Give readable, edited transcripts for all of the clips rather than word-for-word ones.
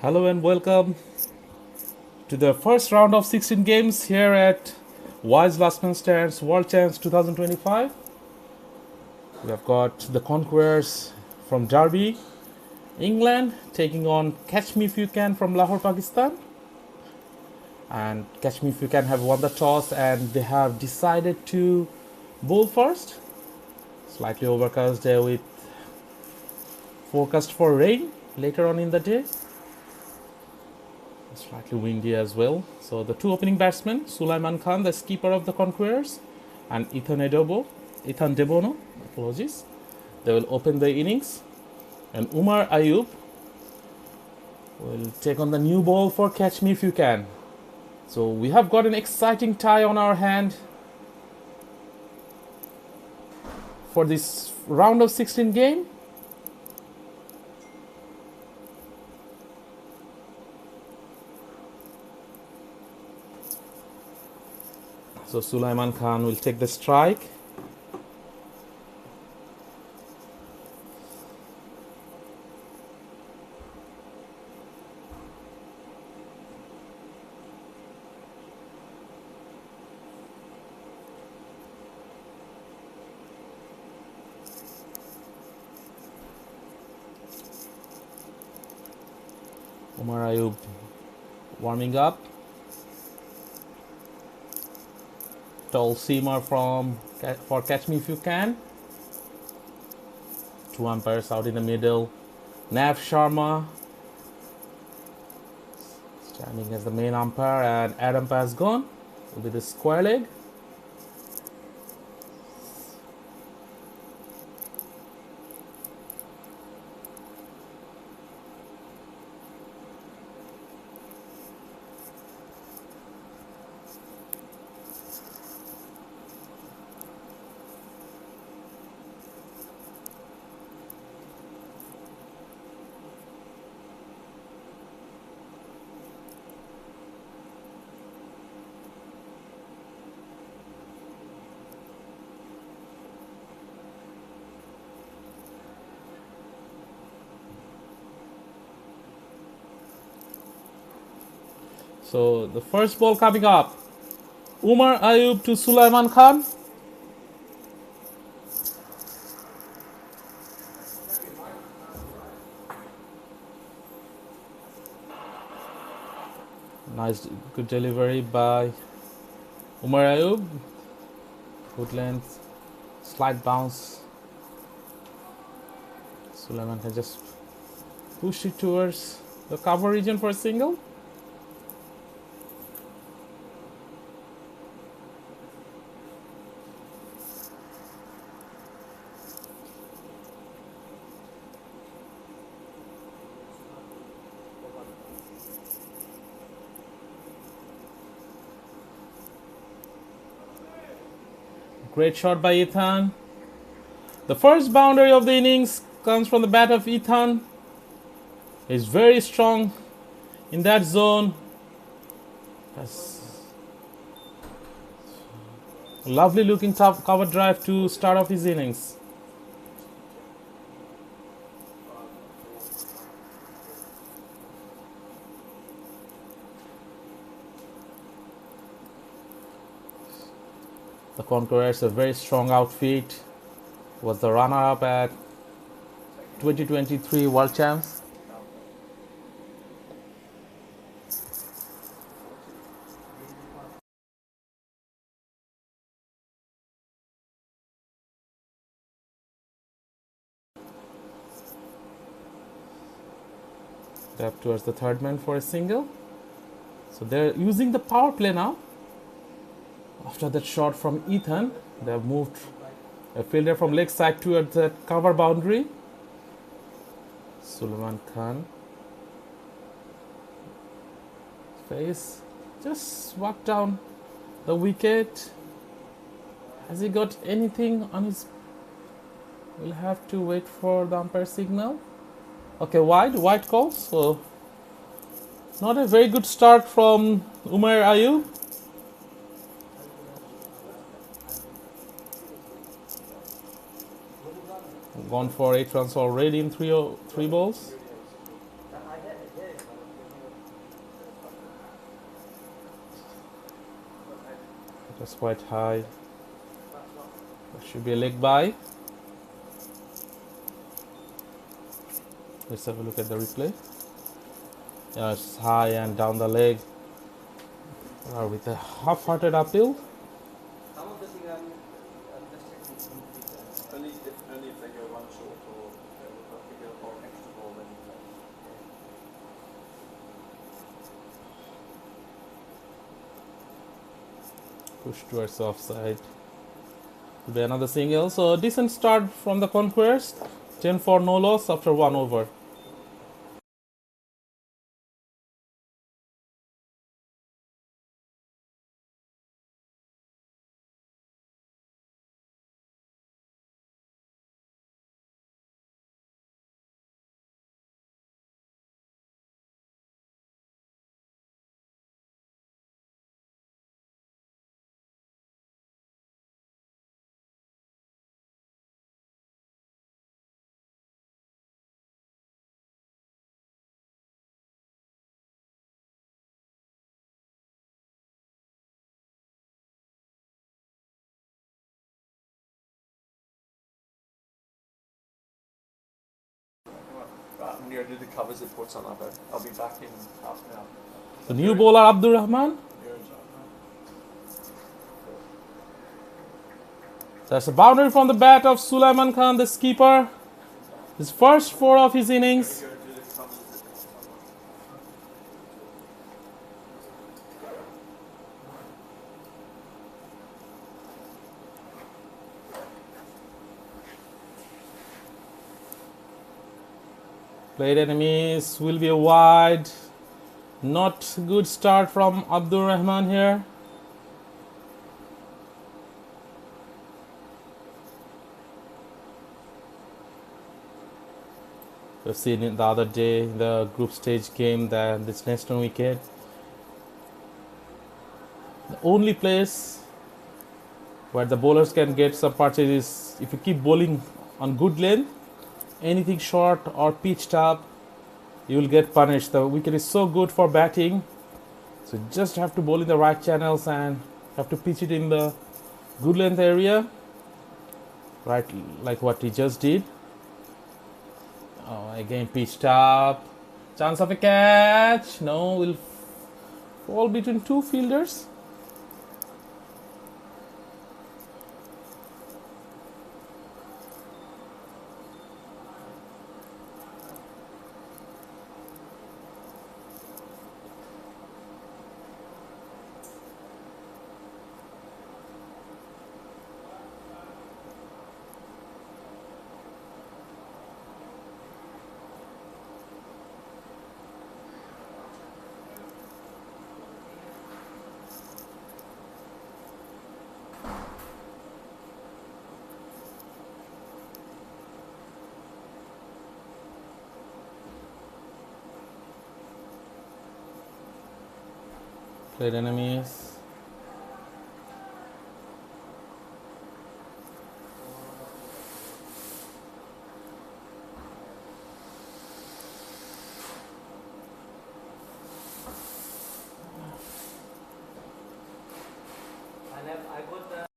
Hello and welcome to the first round of 16 games here at Wise Last Man Stands World Champs 2025. We have got the Conquerors from Derby, England, taking on Catch Me If You Can from Lahore, Pakistan. And Catch Me If You Can have won the toss and they have decided to bowl first. Slightly overcast day with forecast for rain later on in the day. Slightly windy as well. So the two opening batsmen, Sulaiman Khan, the skipper of the Conquerors, and Ethan Debono, apologies. They will open the innings. And Umar Ayub will take on the new ball for Catch Me If You Can. So we have got an exciting tie on our hand for this round of 16 game. So Sulaiman Khan will take the strike. Umar Ayub warming up. Tall seamer for Catch Me If You Can. Two umpires out in the middle. Nav Sharma standing as the main umpire, and Adam Pasgon will be the square leg. So the first ball coming up. Umar Ayub to Sulaiman Khan. Nice, good delivery by Umar Ayub. Good length, slight bounce. Sulaiman can just push it towards the cover region for a single. Great shot by Ethan. The first boundary of the innings comes from the bat of Ethan. He's very strong in that zone. That's a lovely looking top cover drive to start off his innings. The Conquerors, a very strong outfit, was the runner-up at 2023 World Champs. Step towards the third man for a single. So they're using the power play now. After that shot from Ethan, they have moved a fielder from leg side towards that cover boundary. Sulaiman Khan face just walked down the wicket. Has he got anything on his? We'll have to wait for the umpire signal. Okay, wide call. So not a very good start from Umar Ayub. gone for 8 runs already in three balls. That's quite high. That should be a leg by. Let's have a look at the replay. Yeah, it's high and down the leg. With a half-hearted appeal. Only if they go one short or if they go for an extra ball, then you play. Push towards offside. Will be another single. So a decent start from the Conquerors. 10 for no loss after 1 over. Right, I'm going to do the covers it puts on up. I'll be back in half an hour. The new bowler Abdur Rahman. That's a boundary from the bat of Sulaiman Khan, the skipper. His first 4 of his innings. Played enemies will be a wide. Not good start from Abdur Rahman here. We've seen it the other day, the group stage game, that this national wicket. The only place where the bowlers can get some purchase is if you keep bowling on good length, anything short or pitched up, you will get punished. The wicket is so good for batting, so you just have to bowl in the right channels and have to pitch it in the good length area, right, like what he just did. Oh, again pitched up, chance of a catch. No, will fall between 2 fielders. Played enemies. I got the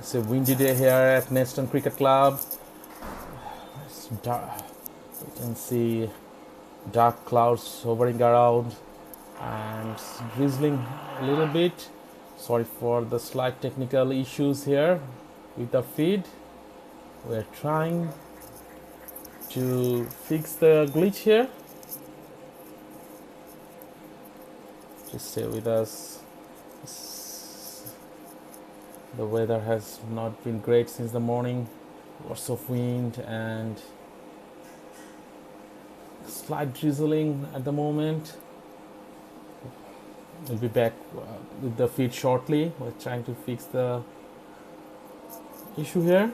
It's a windy day here at Neston Cricket Club. It's dark. You can see dark clouds hovering around and it's drizzling a little bit. Sorry for the slight technical issues here with the feed. We're trying to fix the glitch here. Just stay with us. The weather has not been great since the morning. Lots of wind and slight drizzling at the moment. We'll be back with the feed shortly. We're trying to fix the issue here.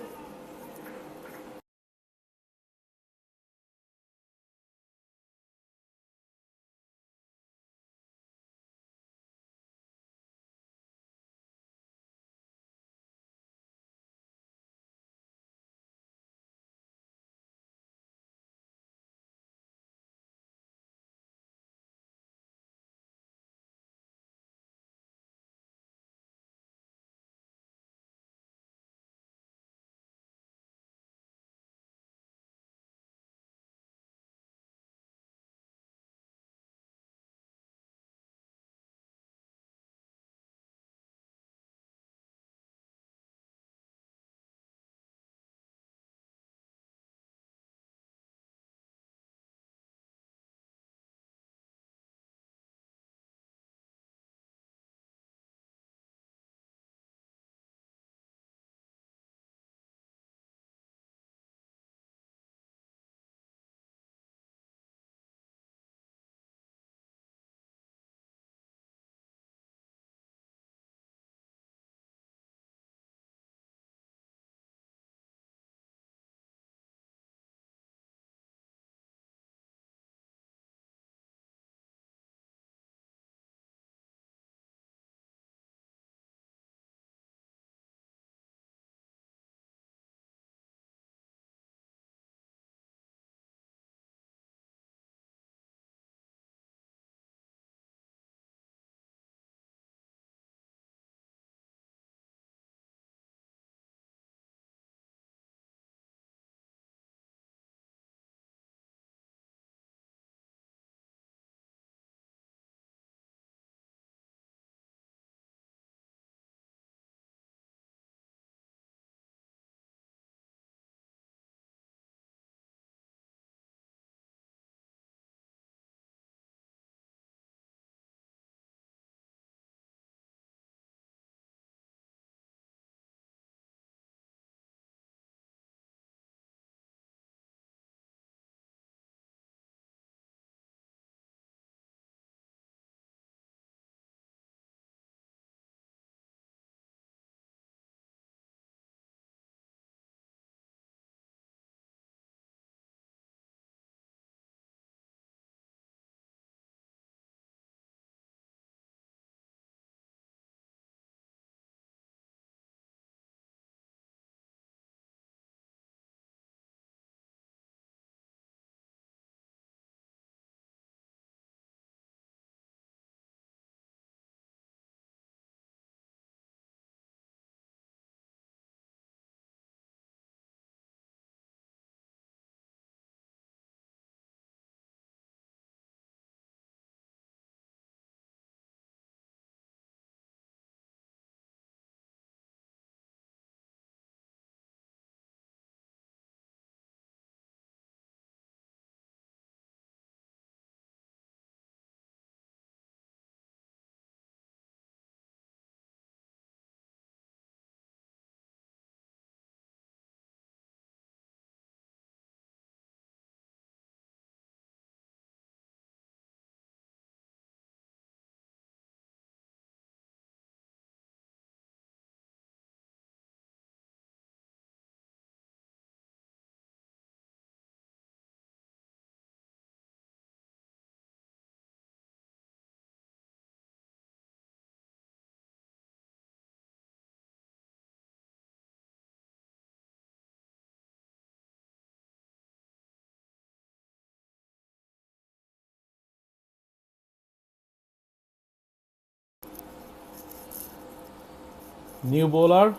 New bowler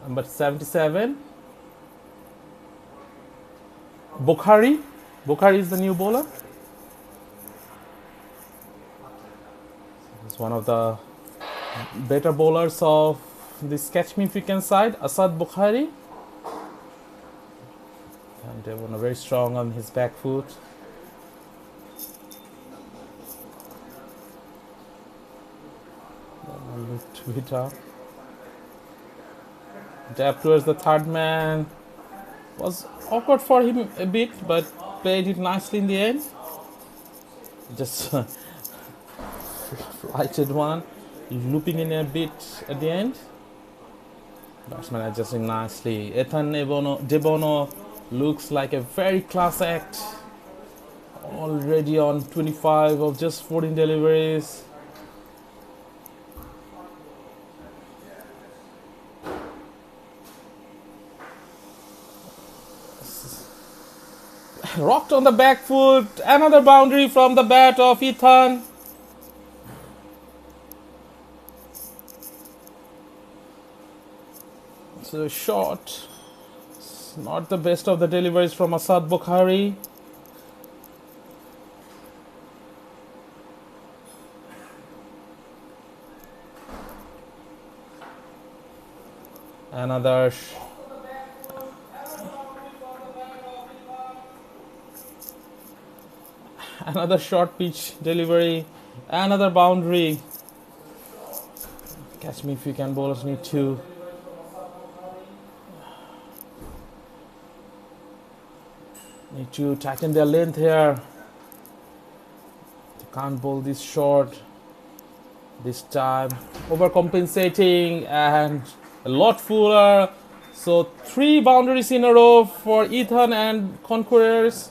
Number 77, Bukhari. Bukhari is the new bowler. He's one of the better bowlers of this Catch Me If You Can side, Asad Bukhari. And they were very strong on his back foot. Looked a bit up. Dab towards the third man. Was awkward for him a bit, but played it nicely in the end. Just flighted one, looping in a bit at the end. Batsman adjusting nicely. Ethan Debono looks like a very class act. Already on 25 of just 14 deliveries. Rocked on the back foot. Another boundary from the bat of Ethan. So short. It's not the best of the deliveries from Asad Bukhari. Another short pitch delivery. Another boundary. Catch Me If You Can bowlers need to tighten their length here. They can't bowl this short this time. Overcompensating and a lot fuller. So 3 boundaries in a row for Ethan and Conquerors.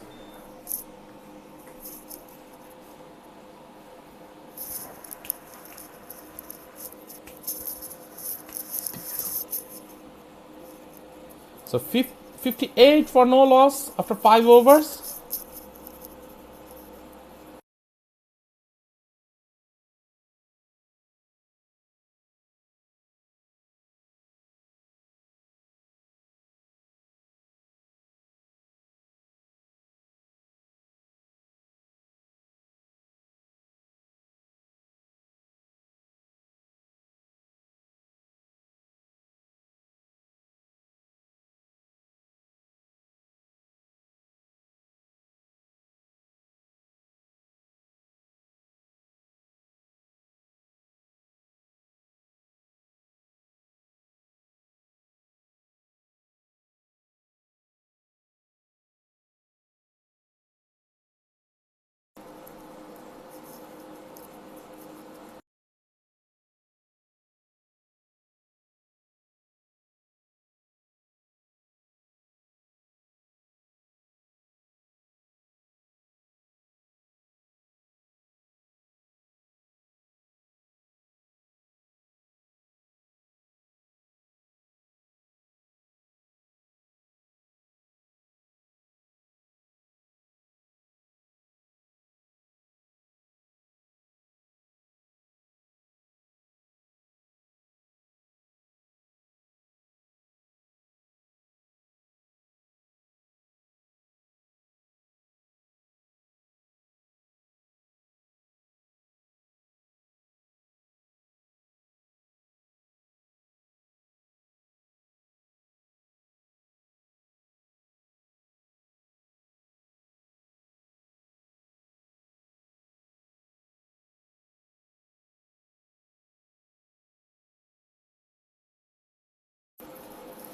So 58 for no loss after 5 overs.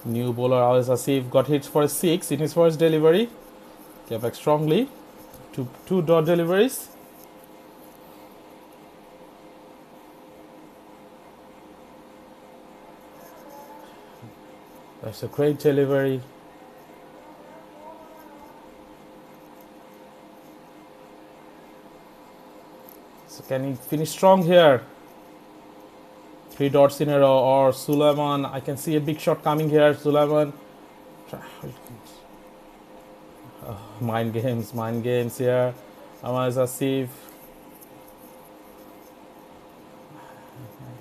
New bowler Awais Asif got hit for a 6 in his first delivery. Came back strongly. Two dot deliveries. That's a great delivery. So can he finish strong here? 3 dots in a row, or Sulaiman. I can see a big shot coming here. Sulaiman. Mind games here. Awais Asif.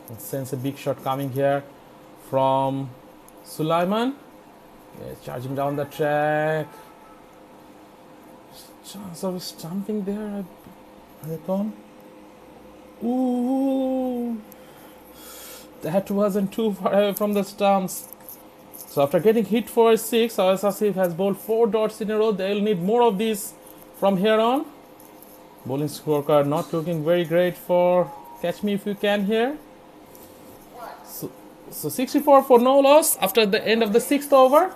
I can sense a big shot coming here from Sulaiman. Yeah, charging down the track. Chance of stumping there. I reckon. Ooh. That wasn't too far away from the stumps. So after getting hit for a 6, Asif has bowled 4 dots in a row. They'll need more of these from here on. Bowling scorecard not looking very great for Catch Me If You Can here. So 64 for no loss after the end of the 6th over.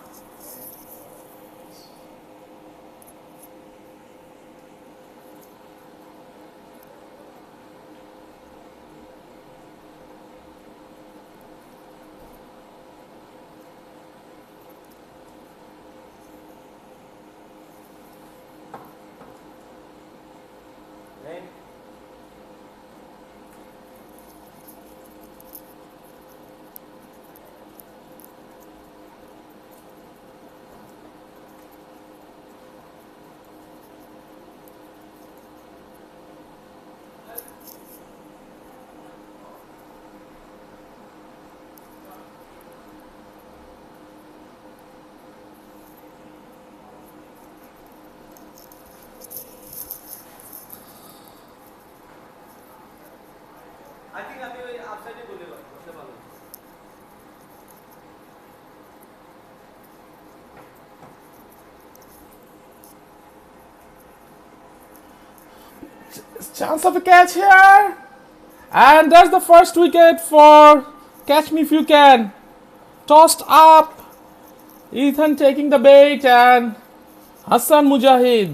I think আমি ওই আপসাইডে বলে বসলে ভালো। Chance of a catch here. And that's the first wicket for Catch Me If You Can. Tossed up. Ethan taking the bait and Hassan Mujahid,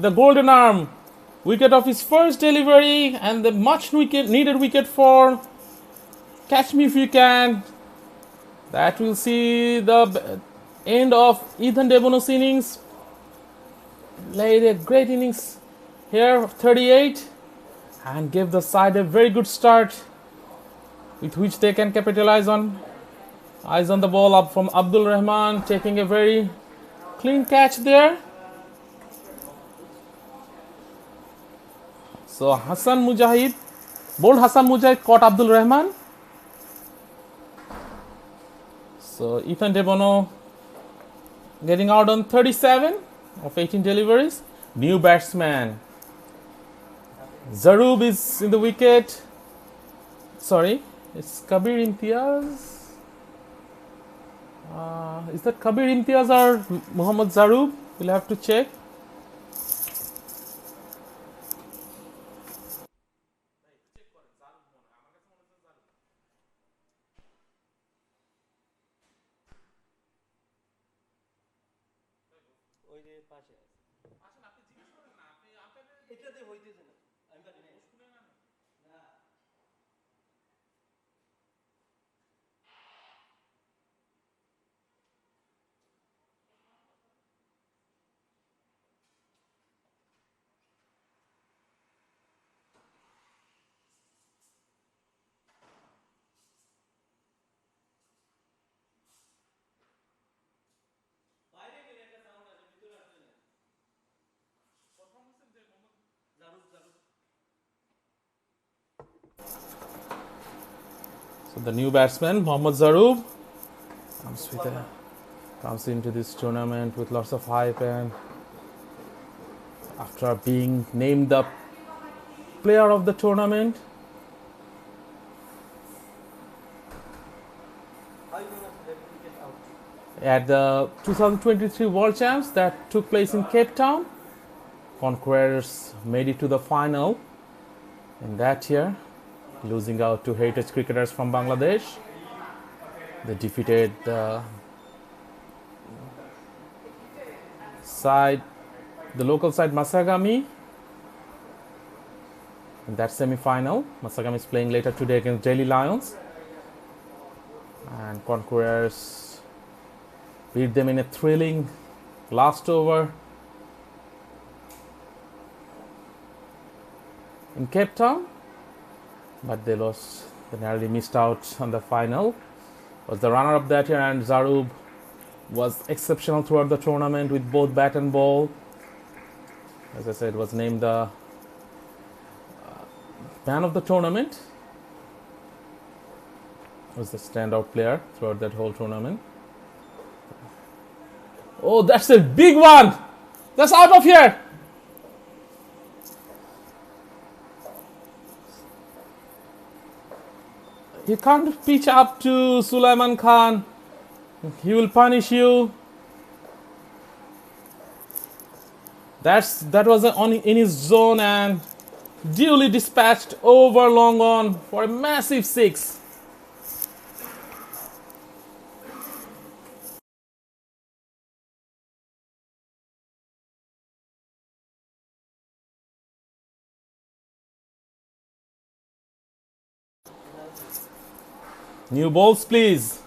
the golden arm. Wicket of his first delivery and the much needed wicket for Catch Me If You Can. That will see the end of Ethan Debono's innings. Played a great innings here, 38, and gave the side a very good start with which they can capitalize on. Eyes on the ball up from Abdul Rahman, taking a very clean catch there. So Hassan Mujahid, bowled Hassan Mujahid, caught Abdul Rahman. So Ethan Debono getting out on 37 of 18 deliveries. New batsman Zarub is in the wicket. Sorry, it's Kabir Imtiaz. Is that Kabir Imtiaz or Muhammad Zarub? We'll have to check. ওই যে পাশে আছে। এটাতে হইতেছে না। আমি পারি না। না। বাইরে গেলে একটা সাউন্ড আছে, ভিতরে আসছে না। জারুক জারুক। So the new batsman Muhammad Zarub comes into this tournament with lots of hype, and after being named the player of the tournament, at the 2023 World Champs that took place in Cape Town. Conquerors made it to the final in that year, losing out to heritage cricketers from Bangladesh. They defeated the local side Masagami in that semi-final. Masagami is playing later today against Delhi Lions, and Conquerors beat them in a thrilling last over in Cape Town, but they lost. They narrowly missed out on the final. Was the runner-up that year, and Zarub was exceptional throughout the tournament with both bat and ball. As I said, was named the man of the tournament. Was the standout player throughout that whole tournament. Oh, that's a big one! That's out of here! You can't pitch up to Sulaiman Khan. He will punish you. That was in his zone and duly dispatched over long on for a massive 6. New balls, please.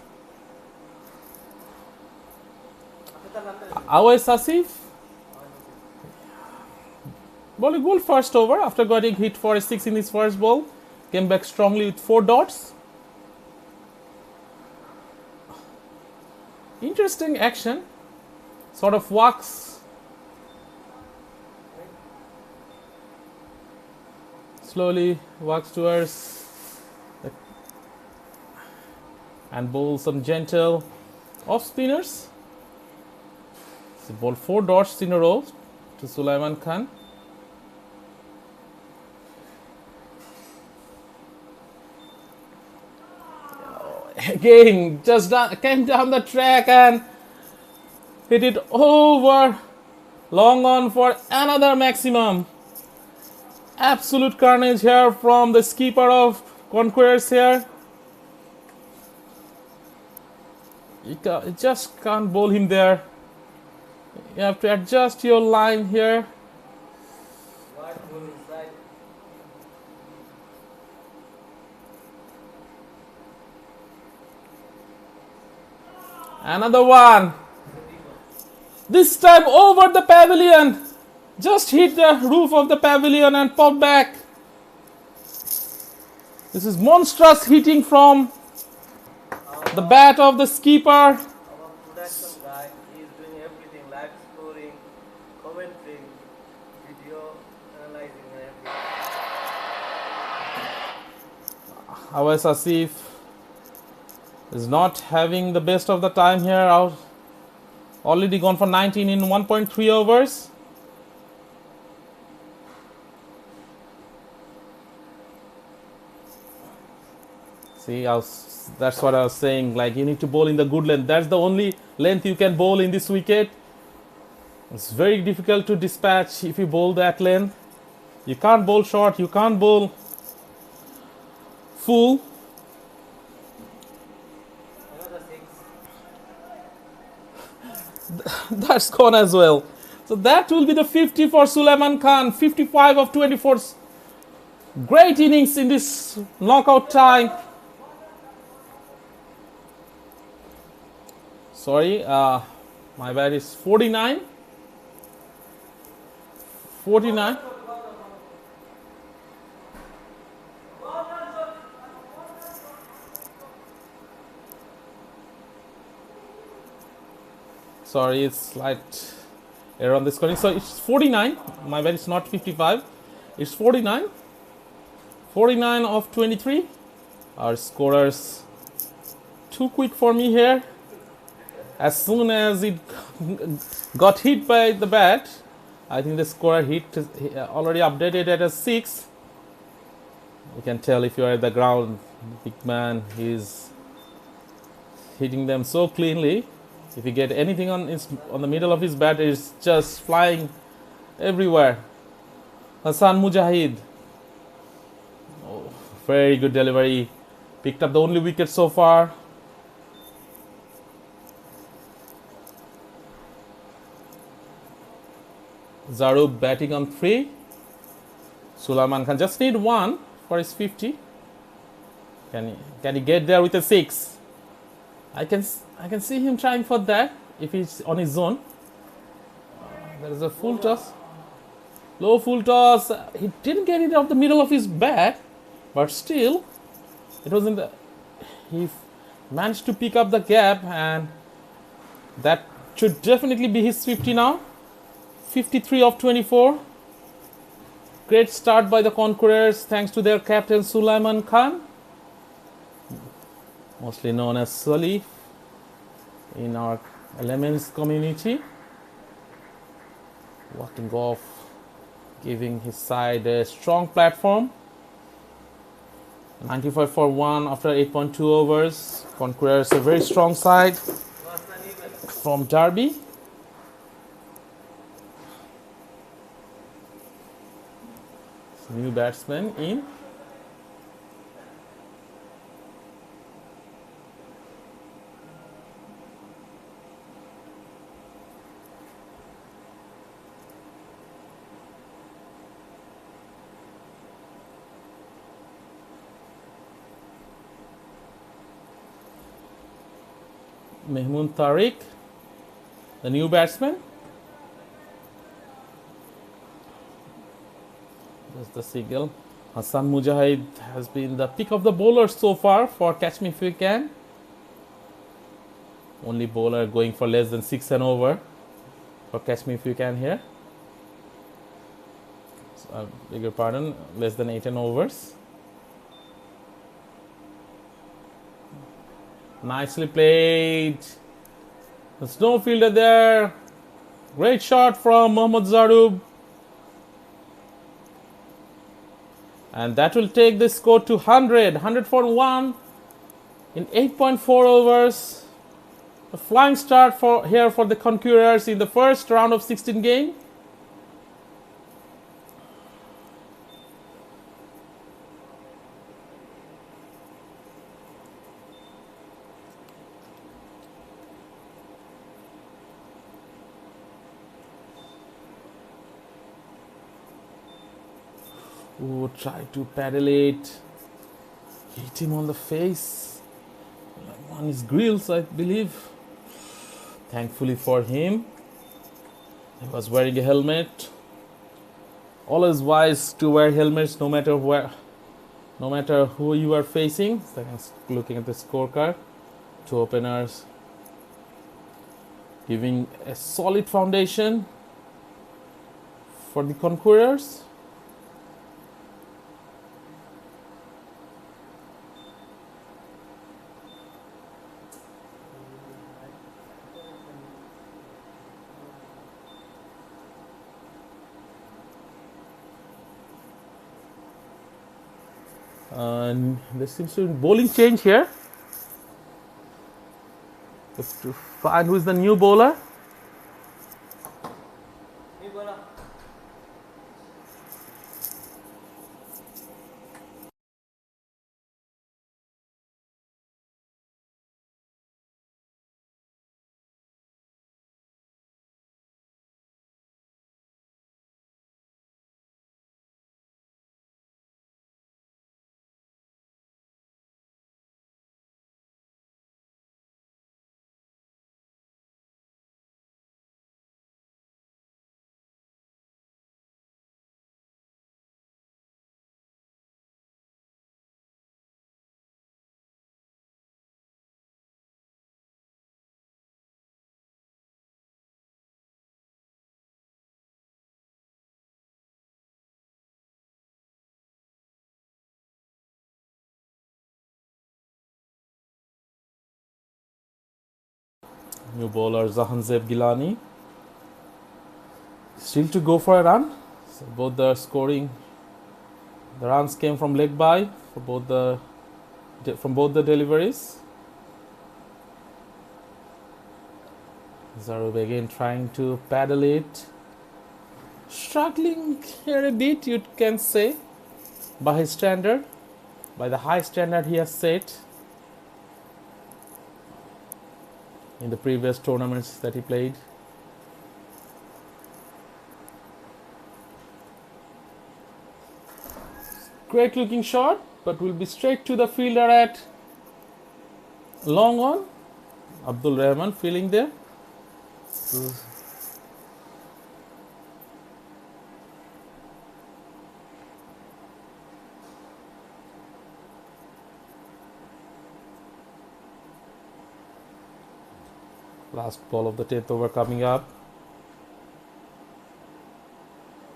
Awais Asif. Bowling goal first over after getting hit for a 6 in his first ball. Came back strongly with 4 dots. Interesting action. Sort of walks. Slowly walks towards and bowl some gentle off spinners. So bowl 4 dots in a row to Sulaiman Khan. Again, just came down the track and hit it over long on for another maximum. Absolute carnage here from the skipper of Conquerors here. You just can't bowl him there. You have to adjust your line here. Another one. This time over the pavilion. Just hit the roof of the pavilion and pop back. This is monstrous hitting from the bat of the skipper. Our production guy is doing everything, live scoring, commentary, video analyzing and everything. Awais Asif is not having the best of the time here. Out, already gone for 19 in 1.3 overs. See, that's what I was saying. Like, you need to bowl in the good length. That's the only length you can bowl in this wicket. It's very difficult to dispatch if you bowl that length. You can't bowl short. You can't bowl full. Another 6. That's gone as well. So that will be the 50 for Sulaiman Khan. 55 of 24. Great innings in this knockout time. Sorry, my bad is 49. 49. Sorry, it's slight error on the scoring. So it's 49. My bad, it's not 55. It's 49. 49 of 23. Our scorers too quick for me here. As soon as it got hit by the bat, I think the scorer hit already updated at a 6. You can tell if you are at the ground, big man, he's hitting them so cleanly. If you get anything on the middle of his bat, it's just flying everywhere. Hassan Mujahid. Oh, very good delivery. Picked up the only wicket so far. Zarub batting on 3. Sulaiman Khan just need 1 for his 50. Can he get there with a 6? I can see him trying for that if he's on his zone. There is a full toss. Low full toss. He didn't get it off the middle of his bat, but still, it was in the. He managed to pick up the gap, and that should definitely be his 50 now. 53 of 24. Great start by the Conquerors thanks to their captain Sulaiman Khan. mostly known as Sully in our elements community, walking off, giving his side a strong platform. 95 for 1 after 8.2 overs. Conquerors a very strong side Was not even. from Derby. New batsman in. Mehmood Tariq, the new batsman. That's the signal. Hassan Mujahid has been the pick of the bowlers so far for Catch Me If You Can. Only bowler going for less than 6 and over for Catch Me If You Can here. So, beg your pardon, less than 8 and overs. Nicely played. There's no fielder there. Great shot from Mohammad Zarub. And that will take the score to 100 for 1 in 8.4 overs. A flying start here for the Conquerors in the first round of 16 game. Oh, try to paddle it. Hit him on the face. On his grills, I believe. Thankfully for him, he was wearing a helmet. Always wise to wear helmets no matter where, no matter who you are facing. So looking at the scorecard, 2 openers giving a solid foundation for the Conquerors. And there seems to be bowling change here. Have to find who is the new bowler. Ni bola. New bowler Zahanzeb Gilani. Still to go for a run. So both the scoring, the runs came from leg by for both the deliveries. Zarub again trying to paddle it. Struggling here a bit, you can say, by his standard, by the high standard he has set in the previous tournaments that he played. Great looking shot, but will be straight to the fielder at long on. Abdul Rahman feeling there. Last ball of the 10th over coming up.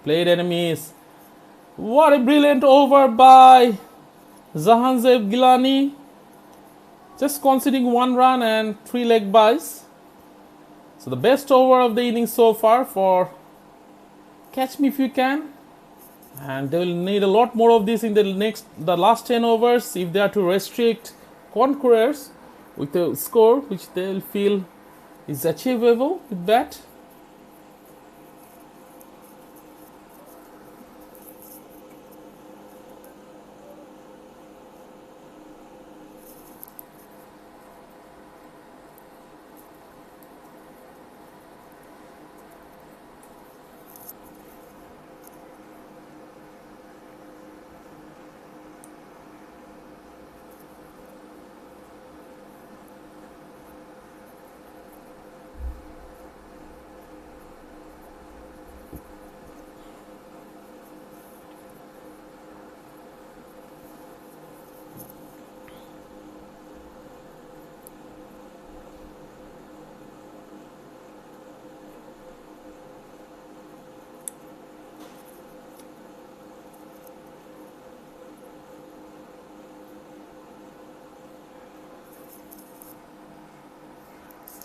Played enemies. What a brilliant over by Zahanzeb Gilani. just conceding 1 run and 3 leg byes. So the best over of the innings so far for Catch Me If You Can, and they will need a lot more of this in the last 10 overs if they are to restrict Conquerors with a score which they will feel is achievable with that.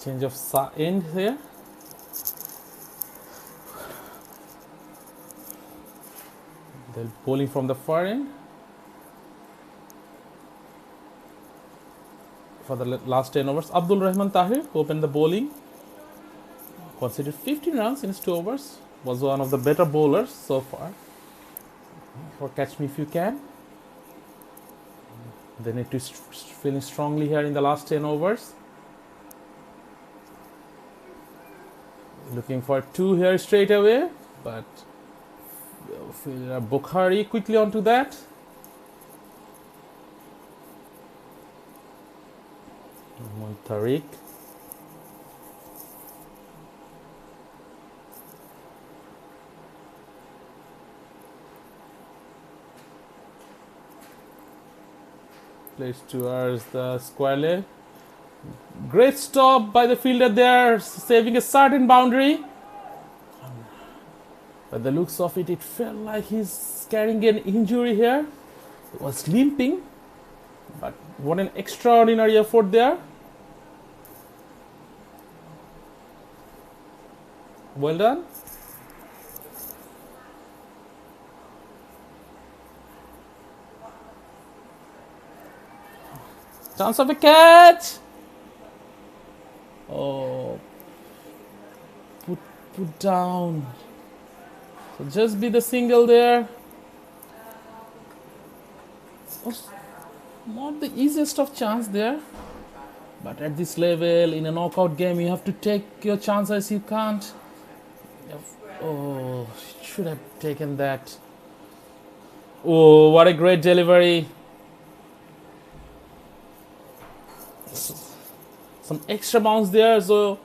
Change of end here. They're bowling from the far end. For the last 10 overs, Abdul Rahman Tahir opened the bowling. Conceded 15 runs in his 2 overs. Was one of the better bowlers so far for Catch Me If You Can. They need to finish strongly here in the last 10 overs. Looking for 2 here straight away, but Bukhari quickly onto that. Tariq. Plays towards the square leg. Great stop by the fielder there, saving a certain boundary. By the looks of it, it felt like he's carrying an injury here. He was limping, but what an extraordinary effort there. Well done. Chance of a catch. Oh, put down. So just be the single there. Was not the easiest of chance there, but at this level in a knockout game, you have to take your chances. You can't. Oh, should have taken that. Oh, what a great delivery. Some extra bounce there. So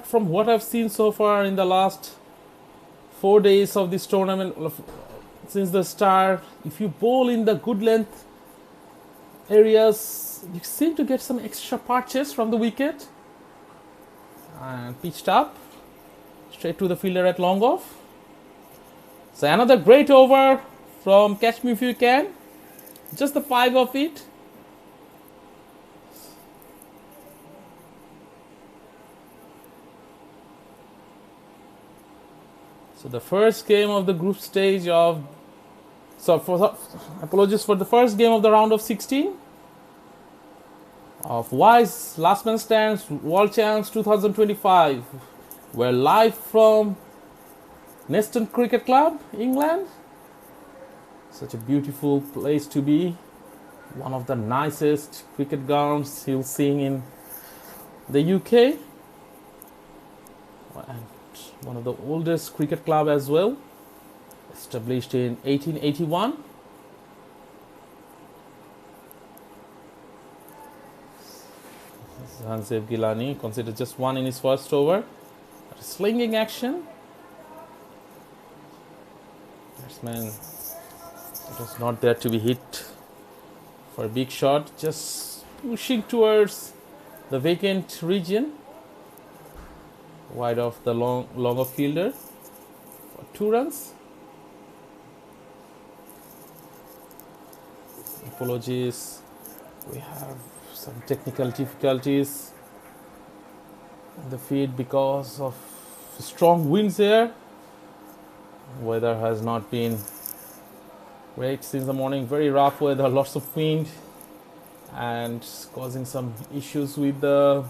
from what I've seen so far in the last 4 days of this tournament, since the start, if you bowl in the good length areas, you seem to get some extra purchase from the wicket. And pitched up straight to the fielder at long off. So another great over from Catch Me If You Can. Just the 5 of it. So the first game of the group stage of, apologies for the first game of the round of 16 of Wise Last Man Stands World Champs 2025. We're live from Neston Cricket Club, England. Such a beautiful place to be. One of the nicest cricket grounds you'll see in the UK. And one of the oldest cricket club as well, established in 1881. Hansev Gilani considered just 1 in his first over. Slinging action. Batsman, it was not there to be hit for a big shot, just pushing towards the vacant region. Wide of the longer fielder for 2 runs. Apologies, we have some technical difficulties in the feed because of strong winds here. Weather has not been great since the morning. Very rough weather, lots of wind, and causing some issues with the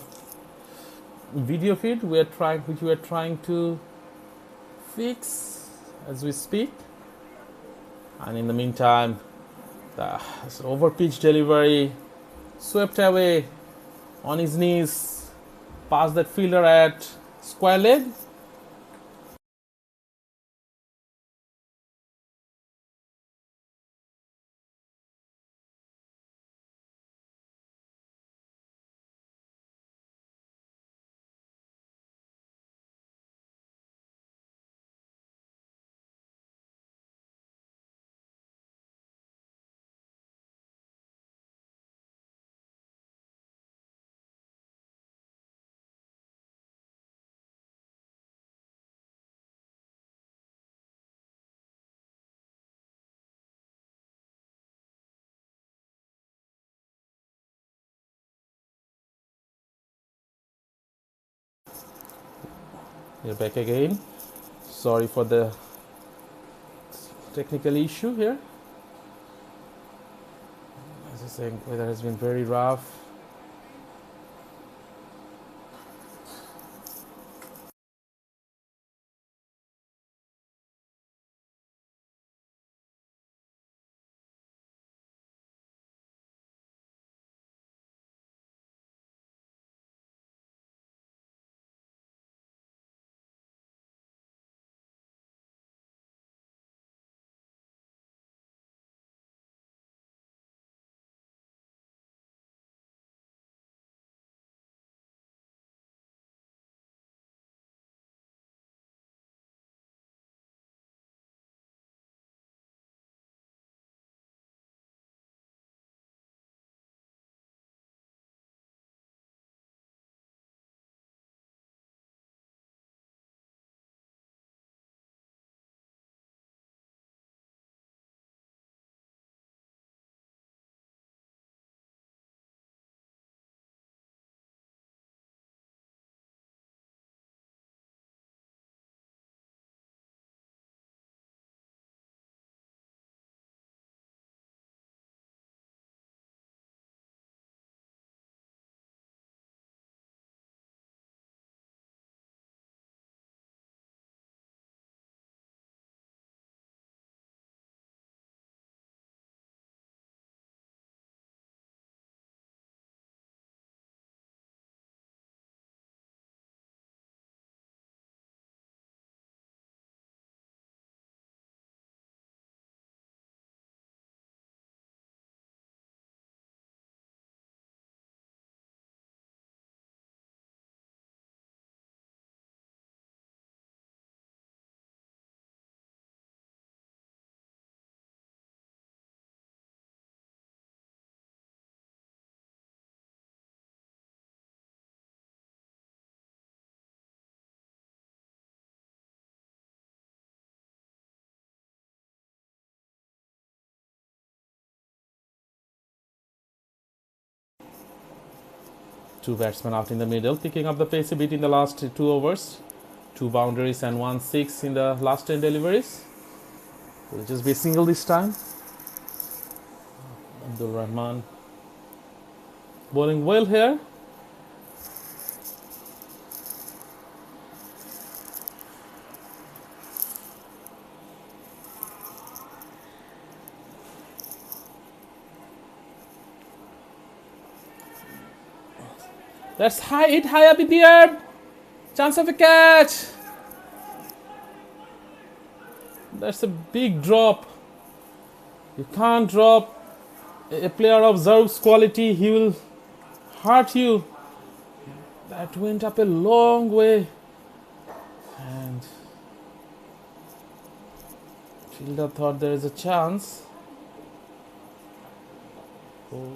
video feed which we are trying to fix as we speak. And in the meantime, the over-pitch delivery swept away on his knees past that fielder at square leg. We're back again. Sorry for the technical issue here. As I was saying, weather has been very rough. Two batsmen out in the middle, picking up the pace a bit in the last 2 overs. 2 boundaries and 1 6 in the last 10 deliveries. Will just be a single this time. Abdul Rahman bowling well here. That's high up in the air. Chance of a catch. That's a big drop. You can't drop a player of Zerg's quality. He will hurt you. That went up a long way. And fielder thought there is a chance. Oh.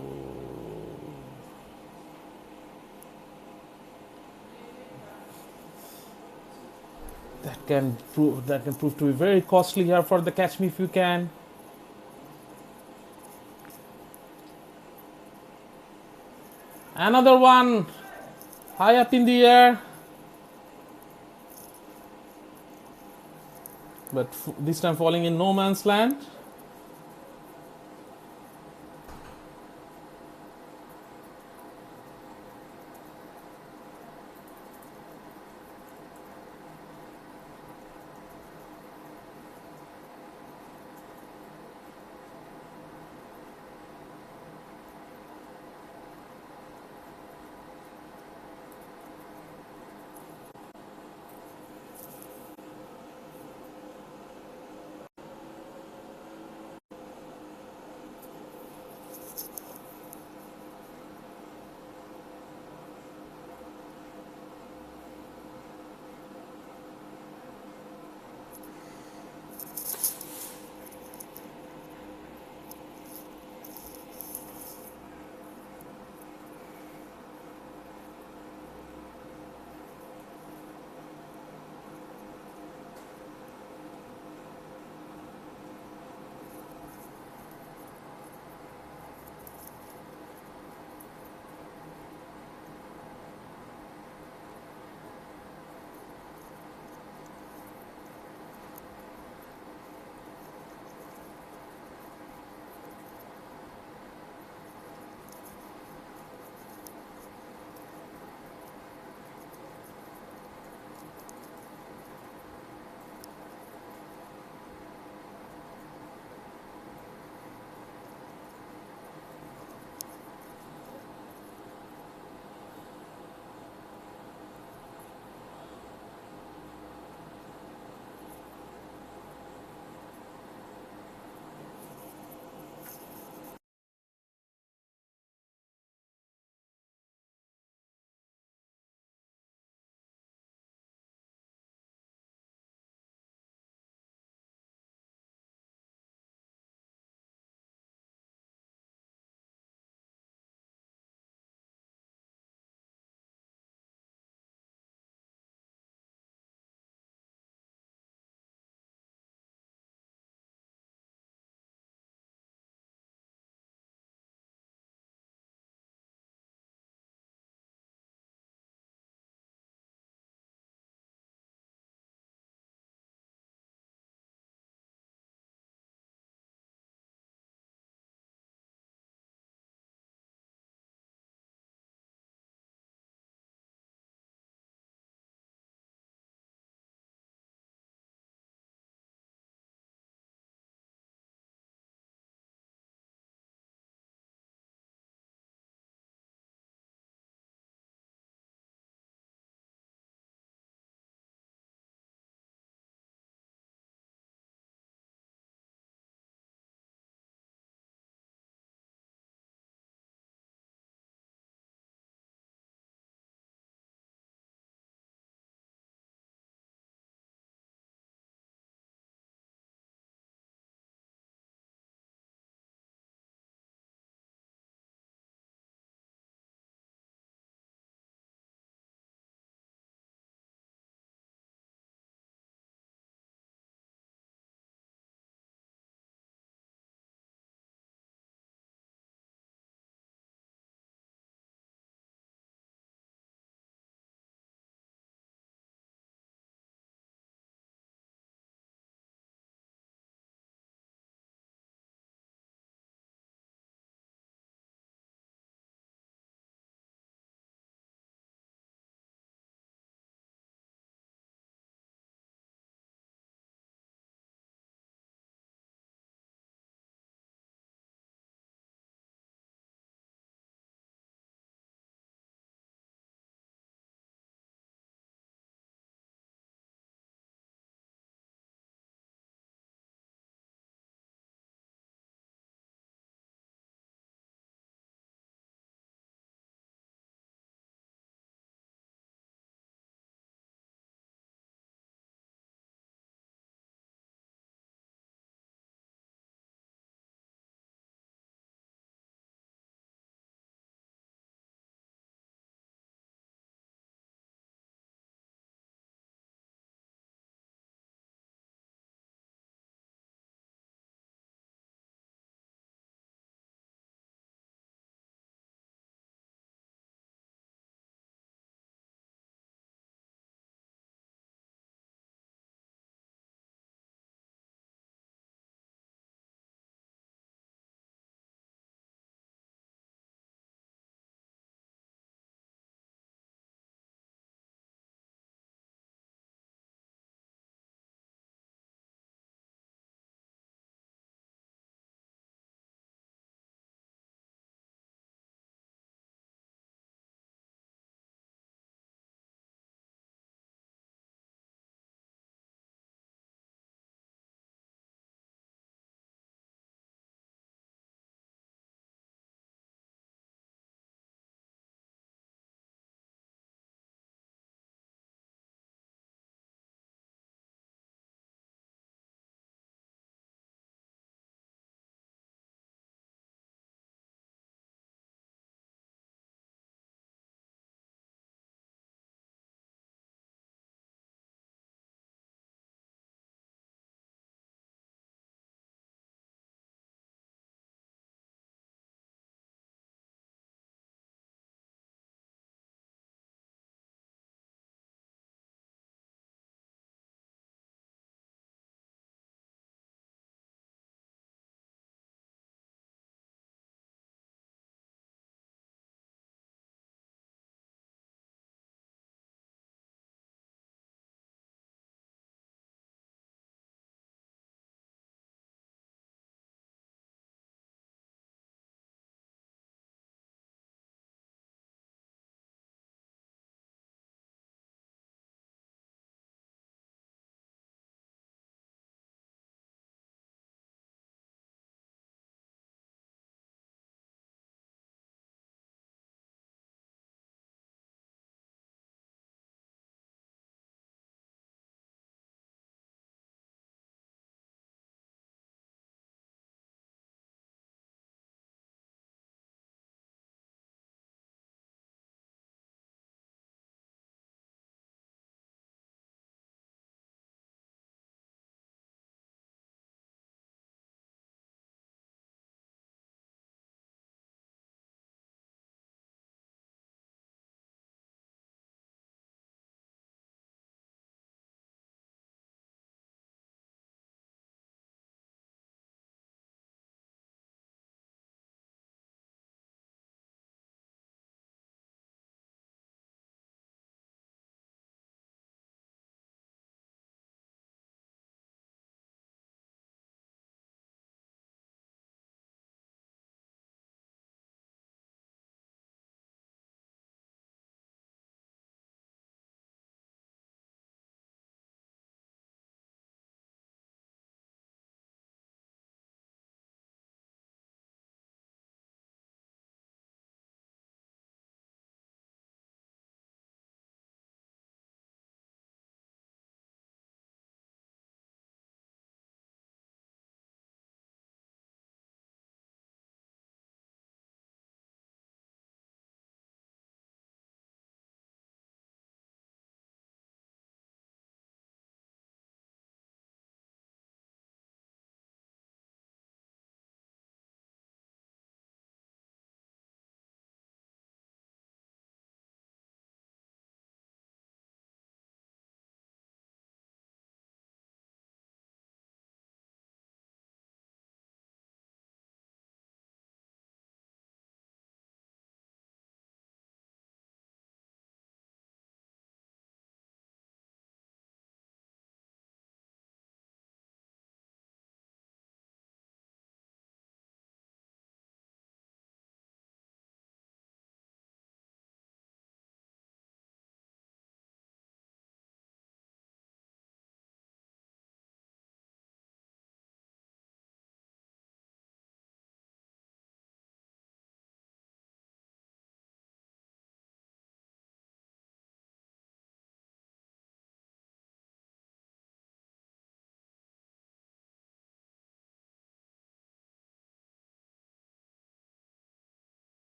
That can prove to be very costly here for the catch me if you can. Another one high up in the air. But this time falling in no man's land.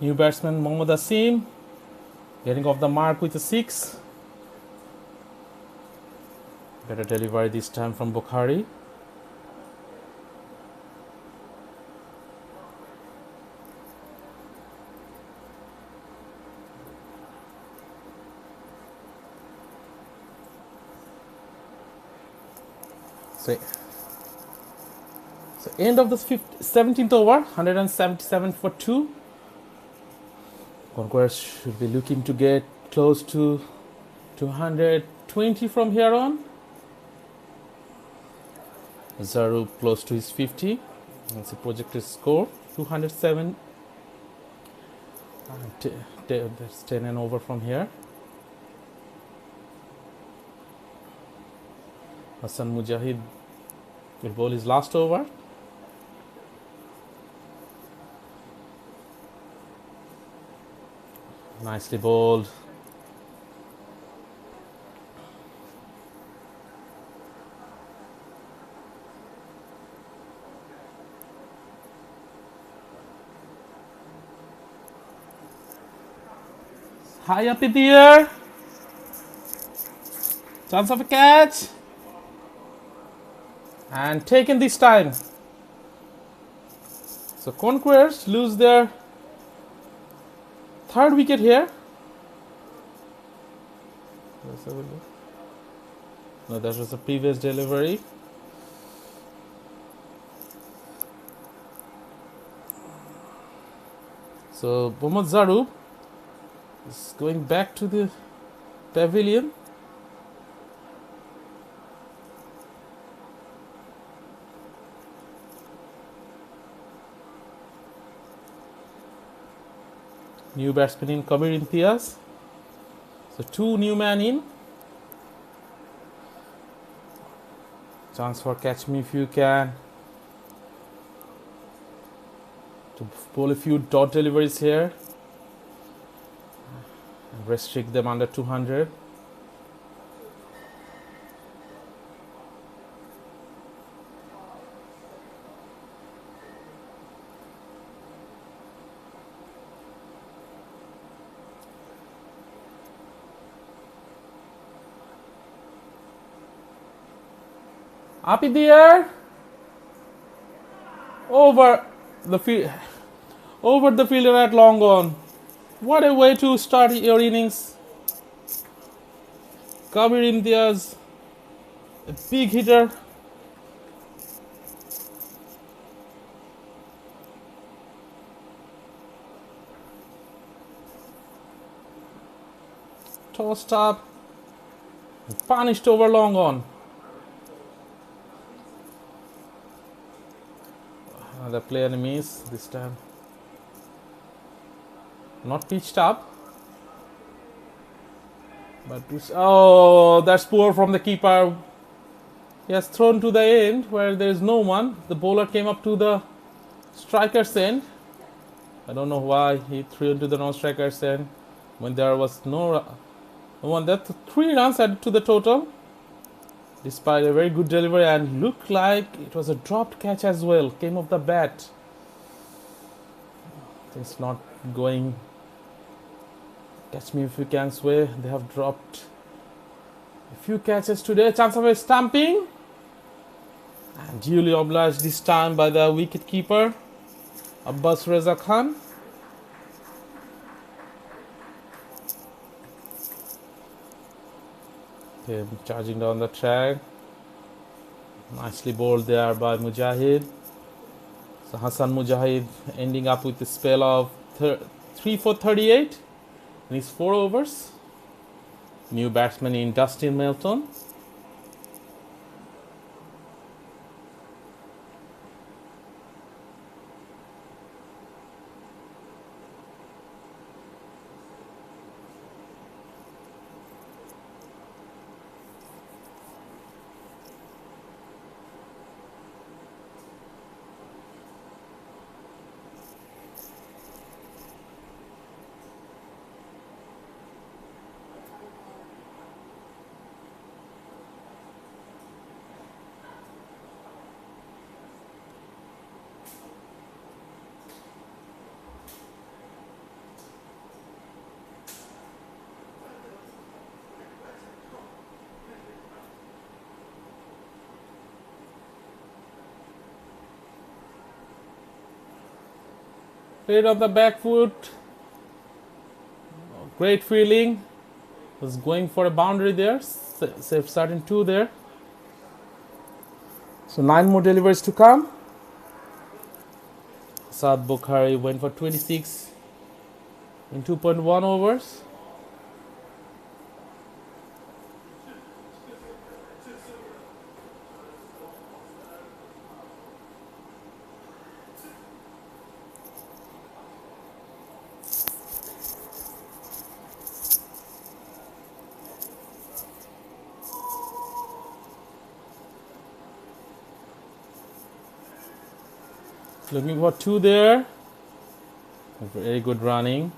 New batsman Mohammad Asim getting off the mark with a 6. Better delivery this time from Bukhari. So end of the 17th over, 177 for 2. Conquerors should be looking to get close to 220 from here on. Zaru close to his 50. That's the projected score, 207. That's 10 and over from here. Hassan Mujahid will bowl his last over. Nicely bowled. High up in the air. Chance of a catch. And taken this time. So Conquerors lose their third wicket here. No, that was the previous delivery. So Mohammad Zarub is going back to the pavilion. New batsman in Kabir Imtiaz. So 2 new men in. Chance for catch me if you can. To bowl a few dot deliveries here. And restrict them under 200. Up in the air, over the fielder at long on. What a way to start your innings. Kabir Imtiaz, a big hitter. Tossed up, punished over long on. The player miss this time. Not pitched up. But oh, that's poor from the keeper. He has thrown to the end where there is no one. The bowler came up to the striker's end. I don't know why he threw into the non-striker's end when there was no one. That 3 runs added to the total. Despite a very good delivery and looked like it was a dropped catch as well. Came off the bat. It's not going. Catch me if you can sway. They have dropped a few catches today. Chance of a stamping. And duly obliged this time by the wicket keeper, Abbas Reza Khan. Okay, charging down the track. Nicely bowled there by Mujahid. So Hassan Mujahid ending up with a spell of 3 for 38 in his 4 overs. New batsman in Dustin Melton. Hit on the back foot. Great feeling. Was going for a boundary there. Safe starting 2 there. So 9 more deliveries to come. Saad Bukhari went for 26 in 2.1 overs. Looking for 2 there. Very good running.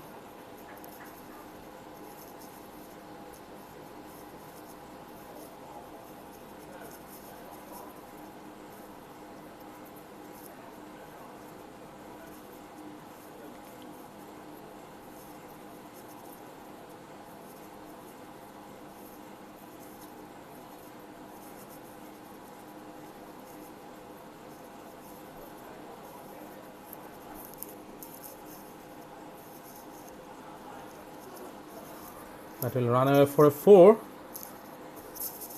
That will run away for a 4.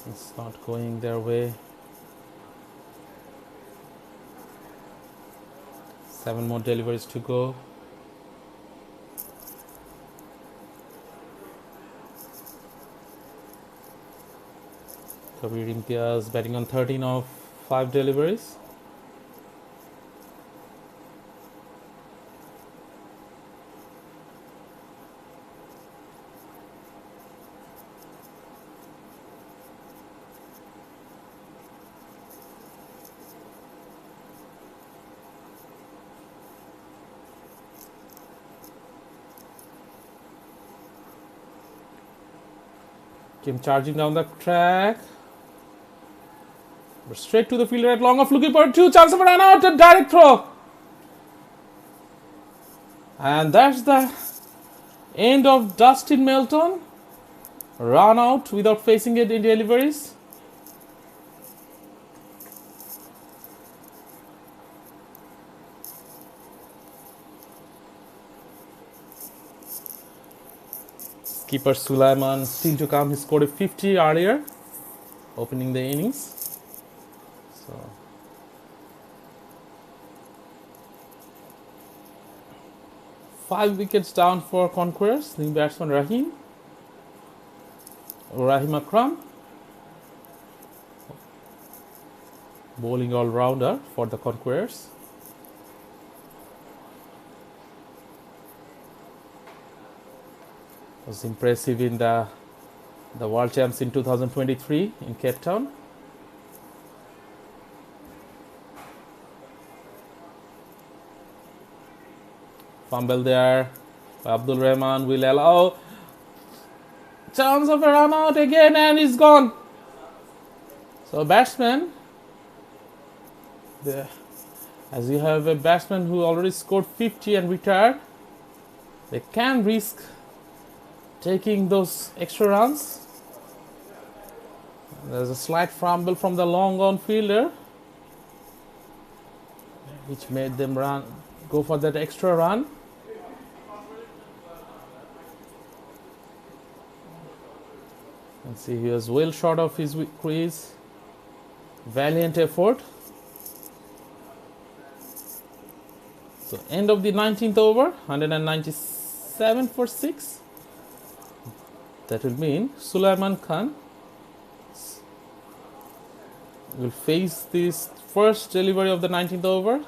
It's not going their way. 7 more deliveries to go. Kabir Imtiaz batting on 13 of 5 deliveries. Came charging down the track. But straight to the fielder at long off, looking for 2. Chance of a run out, a direct throw. And that's the end of Dustin Melton. Run out without facing it in deliveries. Keeper Sulaiman still to come. He scored a 50 earlier, opening the innings. So 5 wickets down for Conquerors. New batsman Rahim Akram, bowling all-rounder for the Conquerors. Was impressive in the World Champs in 2023 in Cape Town. Fumble there by Abdul Rahman will allow chance of a run out again, and he's gone. So batsman, as you have a batsman who already scored 50 and retired, they can risk taking those extra runs. There's a slight fumble from the long on fielder, which made them go for that extra run. And see, he was well short of his crease. Valiant effort. So end of the 19th over, 197 for 6. That will mean Sulaiman Khan will face this first delivery of the 19th over.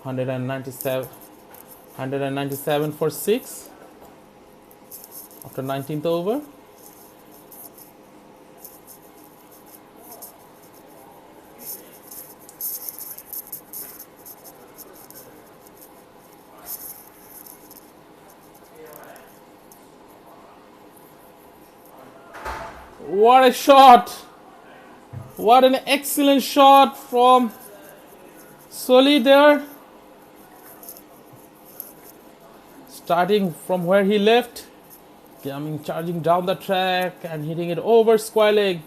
197 for 6 after 19th over. What a shot! What an excellent shot from Soli there. Starting from where he left, coming charging down the track and hitting it over square leg.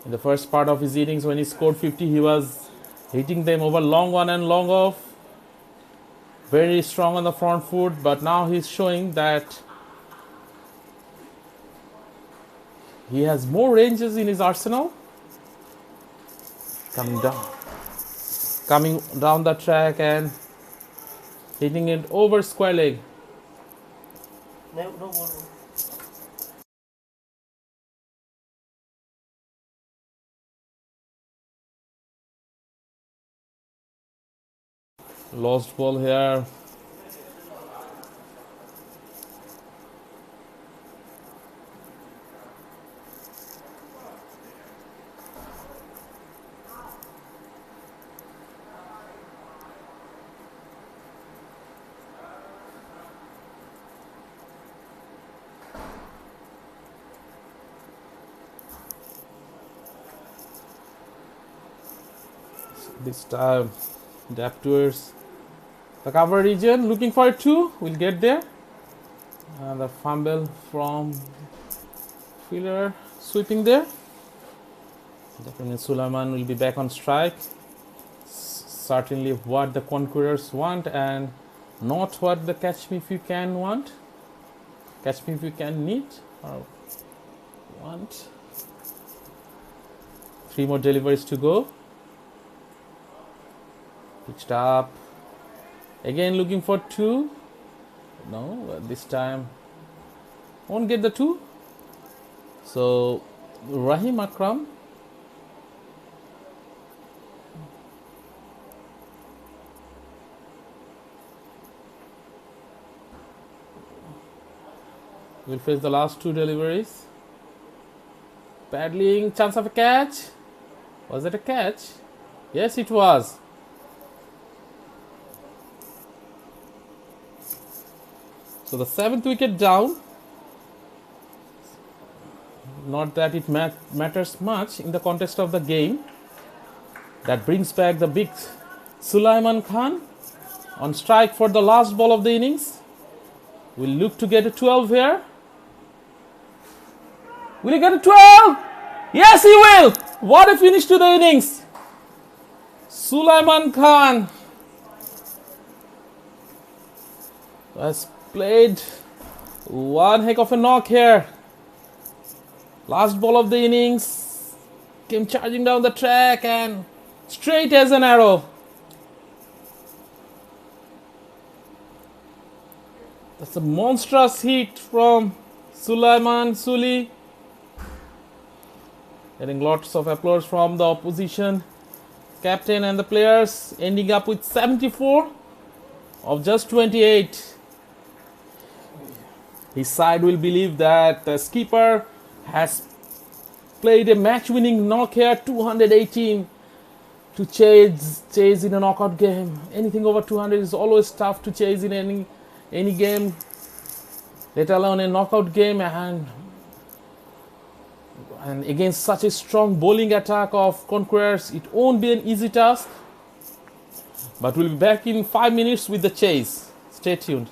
In the first part of his innings, when he scored 50, he was hitting them over long on and long off. Very strong on the front foot, but now he's showing that he has more ranges in his arsenal. Coming down the track and hitting it over square leg. No, no ball. Lost ball here. This time, dap towards the cover region, looking for a 2. We'll get there. And the fumble from fielder sweeping there. Definitely Sulaiman will be back on strike. Certainly what the Conquerors want and not what the Catch Me If You Can want. Catch Me If You Can need or want. 3 more deliveries to go. Pitched up. Again looking for 2. No, but this time won't get the 2. So Rahim Akram will face the last 2 deliveries. Paddling, chance of a catch. Was it a catch? Yes, it was. So the 7th wicket down. Not that it matters much in the context of the game. That brings back the big Sulaiman Khan on strike for the last ball of the innings. We'll look to get a 12 here. Will he get a 12? Yes, he will. What a finish to the innings. Sulaiman Khan has played one heck of a knock here. Last ball of the innings. Came charging down the track and straight as an arrow. That's a monstrous hit from Sulaiman Suli. Getting lots of applause from the opposition captain and the players, ending up with 74 of just 28. His side will believe that the skipper has played a match-winning knock here, 218 to chase in a knockout game. Anything over 200 is always tough to chase in any game, let alone a knockout game, and against such a strong bowling attack of Conquerors, it won't be an easy task. But we'll be back in 5 minutes with the chase. Stay tuned.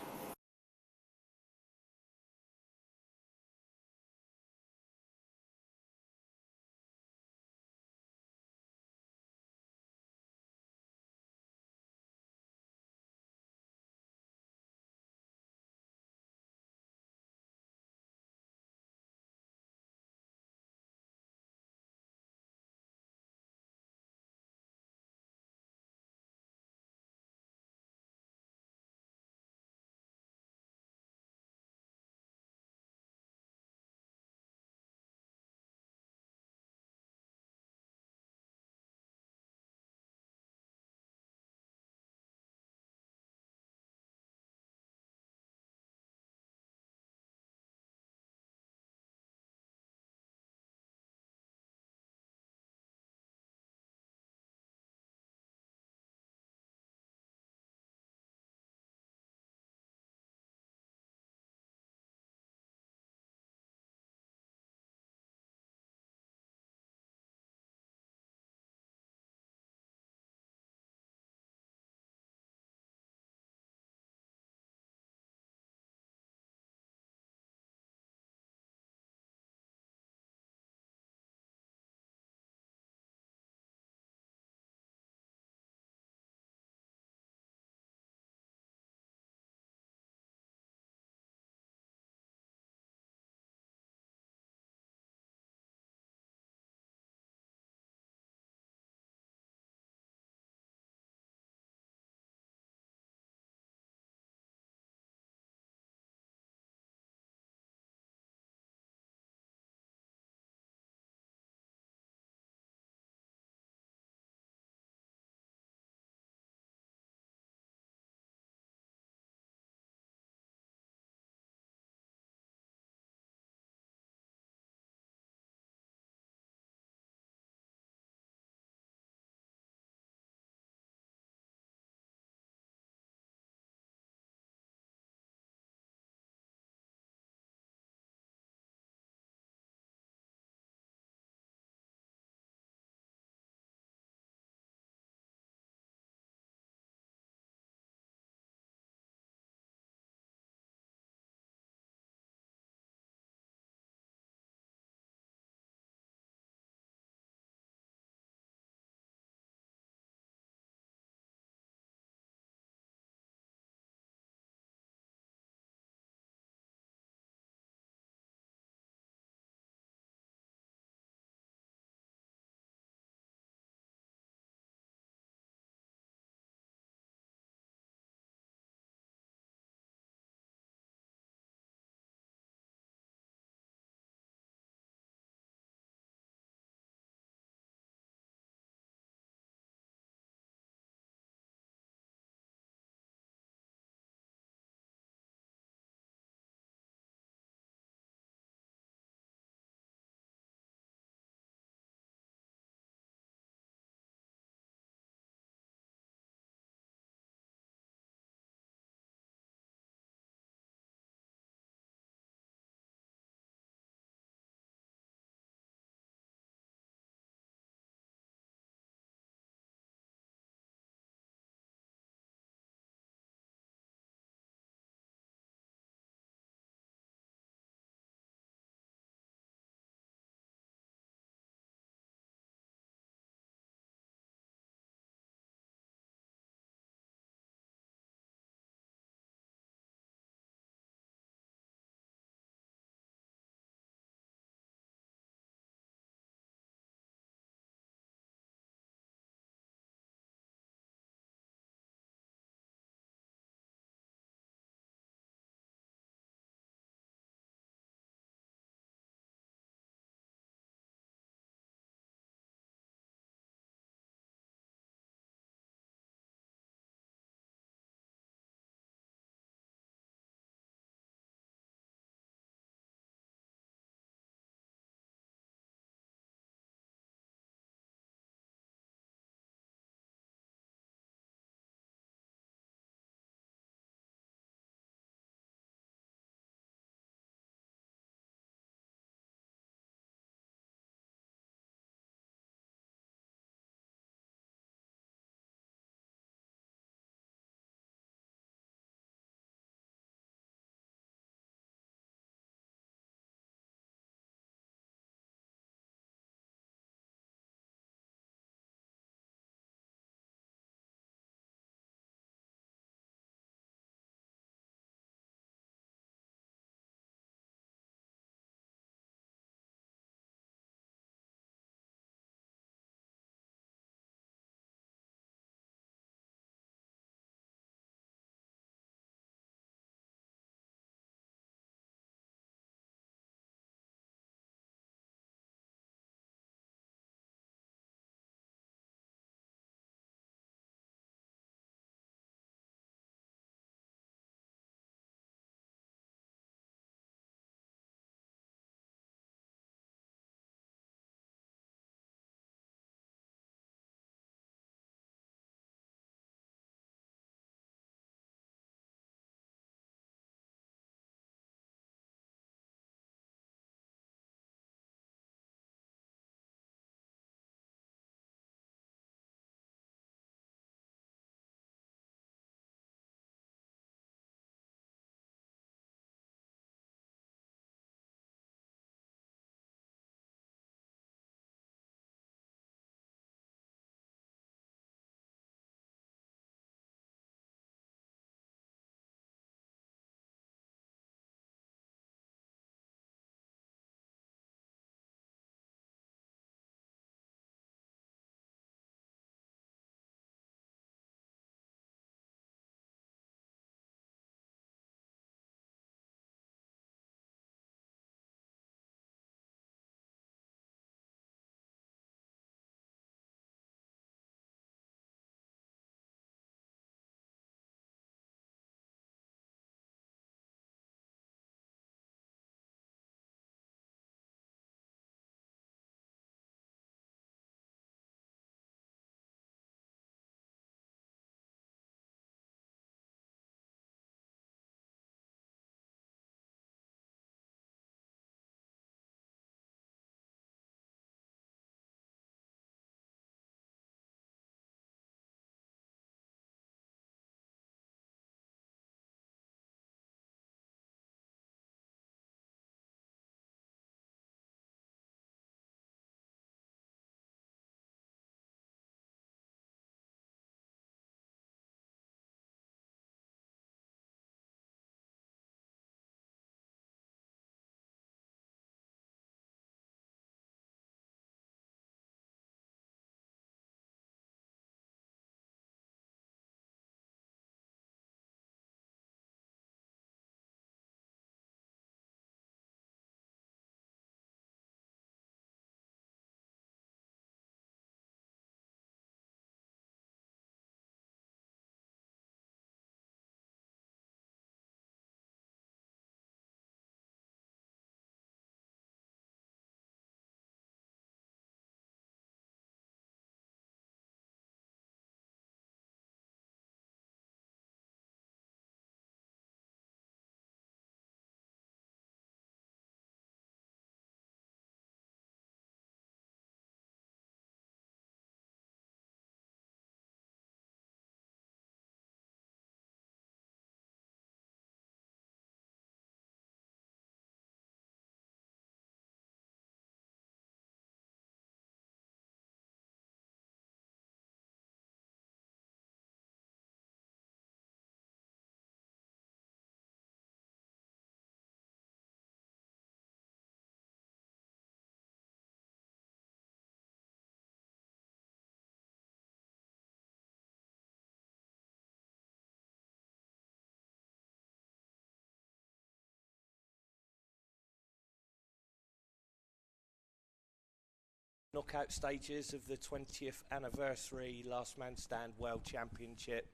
Knockout stages of the 20th anniversary Last Man Stand World Championship,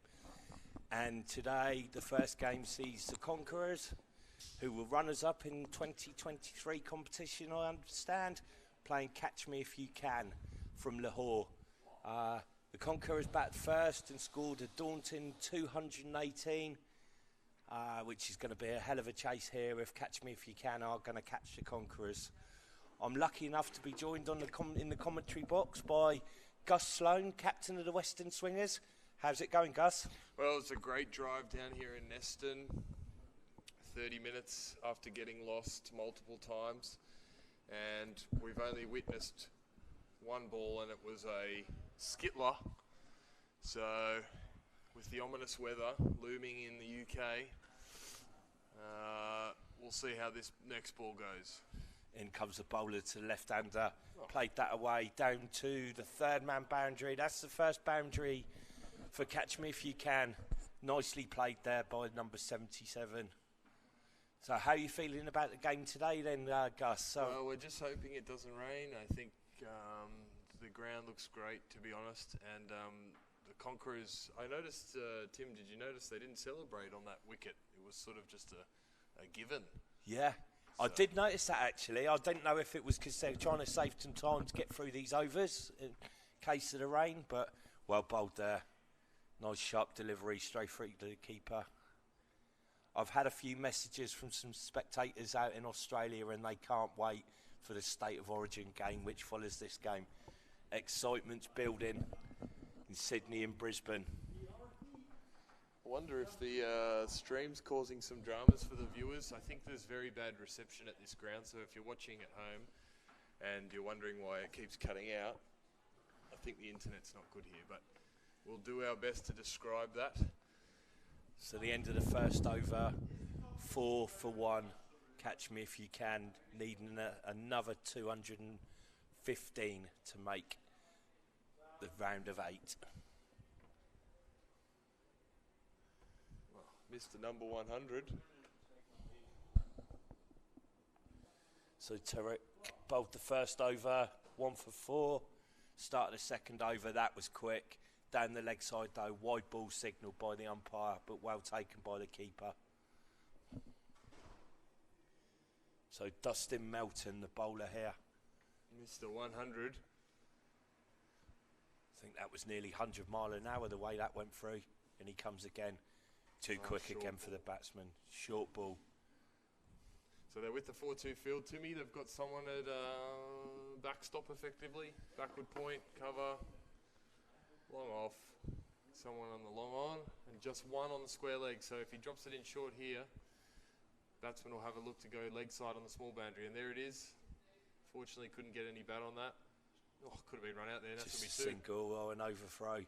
and today the first game sees the Conquerors, who were runners-up in 2023 competition, I understand, playing Catch Me If You Can from Lahore. The Conquerors batted first and scored a daunting 218, which is going to be a hell of a chase here if Catch Me If You Can are going to catch the Conquerors. I'm lucky enough to be joined on in the commentary box by Gus Sloan, captain of the Western Swingers. How's it going, Gus? Well, it's a great drive down here in Neston. 30 minutes after getting lost multiple times. And we've only witnessed one ball, and it was a skittler. So, with the ominous weather looming in the UK, we'll see how this next ball goes. In comes the bowler to the left-hander, played that away down to the third-man boundary. That's the first boundary for Catch Me If You Can. Nicely played there by number 77. So how are you feeling about the game today then, Gus? Well, we're just hoping it doesn't rain. I think the ground looks great, to be honest. And the Conquerors, I noticed, Tim, did you notice they didn't celebrate on that wicket? It was sort of just a given. Yeah. So. I did notice that, actually. I didn't know if it was because they were trying to save some time to get through these overs in case of the rain, but well bowled there. Nice sharp delivery straight through to the keeper. I've had a few messages from some spectators out in Australia, and they can't wait for the State of Origin game which follows this game. Excitement's building in Sydney and Brisbane. I wonder if the stream's causing some dramas for the viewers. I think there's very bad reception at this ground, so if you're watching at home and you're wondering why it keeps cutting out, I think the internet's not good here, but we'll do our best to describe that. So the end of the first over, 4 for 1. Catch Me If You Can, needing another 215 to make the round of 8. Mr. Number 100. So Tarek bowled the first over, 1 for 4. Started the second over, that was quick. Down the leg side though, wide ball signalled by the umpire, but well taken by the keeper. So Dustin Melton, the bowler here. Mr. 100. I think that was nearly 100 mile an hour the way that went through. And he comes again. Too quick again for the batsman. Short ball. So they're with the 4-2 field. To me, they've got someone at backstop effectively. Backward point, cover, long off. Someone on the long on, and just one on the square leg. So if he drops it in short here, batsman will have a look to go leg side on the small boundary. And there it is. Fortunately, couldn't get any bat on that. Oh, could have been run out there. That's just going to be 2. Single or an overthrow.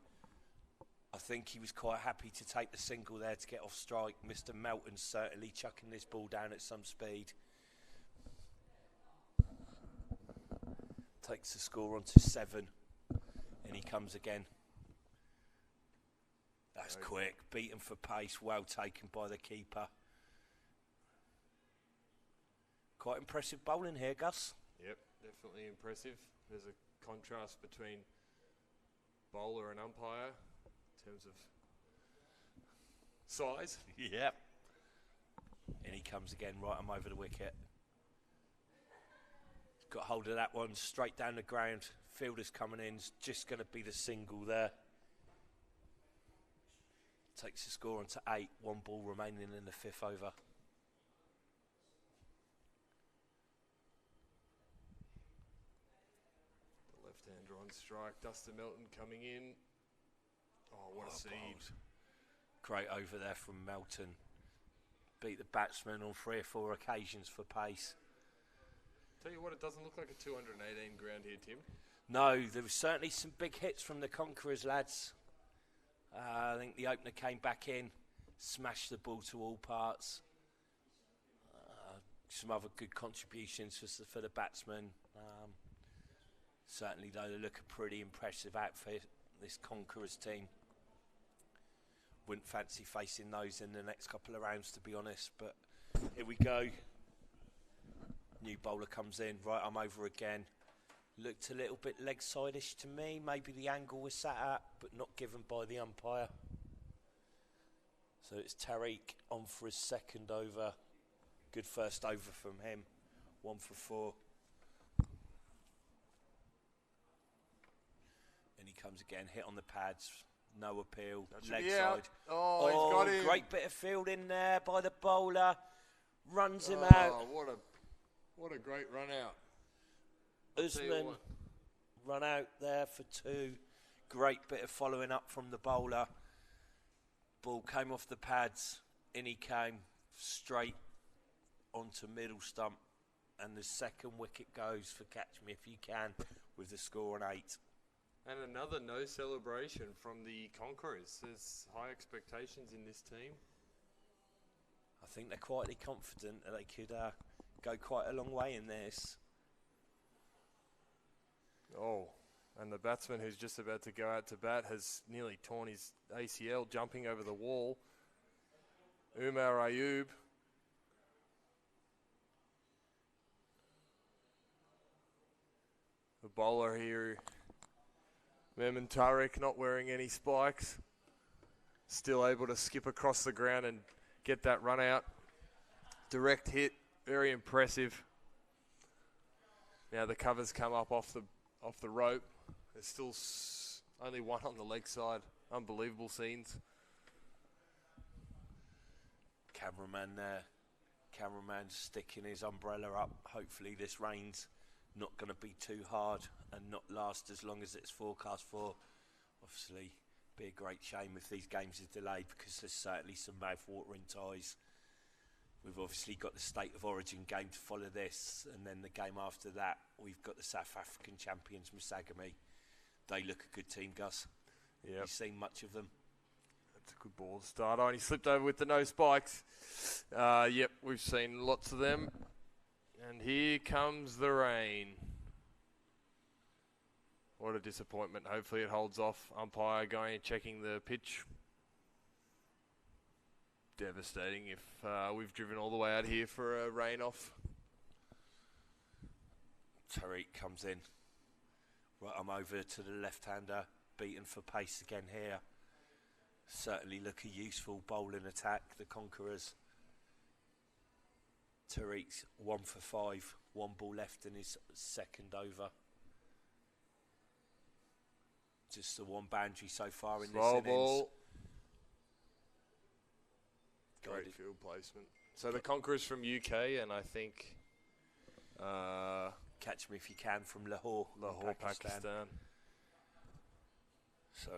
I think he was quite happy to take the single there to get off strike. Mr. Melton's certainly chucking this ball down at some speed. Takes the score on to 7. And he comes again. That's quick. Beaten for pace. Well taken by the keeper. Quite impressive bowling here, Gus. Yep, definitely impressive. There's a contrast between bowler and umpire. In terms of size. Yep. And he comes again, right arm over the wicket. Got hold of that one, straight down the ground. Fielder's coming in, it's just going to be the single there. Takes the score on to 8, 1 ball remaining in the 5th over. The left-hander on strike, Dustin Melton coming in. Oh, what a seed. Great over there from Melton. Beat the batsman on 3 or 4 occasions for pace. Tell you what, it doesn't look like a 218 ground here, Tim. No, there was certainly some big hits from the Conquerors lads. I think the opener came back in, smashed the ball to all parts. Some other good contributions for the batsmen. Certainly, though, they look a pretty impressive outfit, this Conquerors team. Wouldn't fancy facing those in the next couple of rounds, to be honest, but here we go. New bowler comes in, right arm over again. Looked a little bit leg side-ish to me. Maybe the angle was sat at, but not given by the umpire. So it's Tariq on for his second over. Good first over from him. 1 for 4. And he comes again, hit on the pads. No appeal. Leg side. Out. Oh, he's got him. Great bit of fielding there by the bowler. Runs him out. What a great run out. Usman run out there for 2. Great bit of following up from the bowler. Ball came off the pads. In he came straight onto middle stump. And the second wicket goes for Catch Me If You Can with the score on 8. And another no celebration from the Conquerors. There's high expectations in this team. I think they're quietly confident that they could go quite a long way in this. Oh, and the batsman who's just about to go out to bat has nearly torn his ACL jumping over the wall. Umar Ayub. The bowler here, Mehman Tariq, not wearing any spikes. Still able to skip across the ground and get that run out. Direct hit, very impressive. Now the covers come up off the rope. There's still only one on the leg side. Unbelievable scenes. Cameraman there. Cameraman sticking his umbrella up. Hopefully this rain's not going to be too hard and not last as long as it's forecast for. Obviously, be a great shame if these games are delayed because there's certainly some mouth-watering ties. We've obviously got the State of Origin game to follow this, and then the game after that, we've got the South African champions, Musagami. They look a good team, Gus. Yep. You've seen much of them. That's a good ball to start on. He slipped over with the no spikes. Yep, we've seen lots of them. And here comes the rain. What a disappointment. Hopefully it holds off. Umpire going and checking the pitch. Devastating if we've driven all the way out here for a rain off. Tariq comes in. Right, I'm over to the left-hander. Beaten for pace again here. Certainly look a useful bowling attack, the Conquerors. Tariq's 1 for 5. 1 ball left in his second over. Just the 1 boundary so far in this innings. Ball. Great field placement. So the Conquerors from UK, and I think Catch Me If You Can from Lahore, Pakistan. So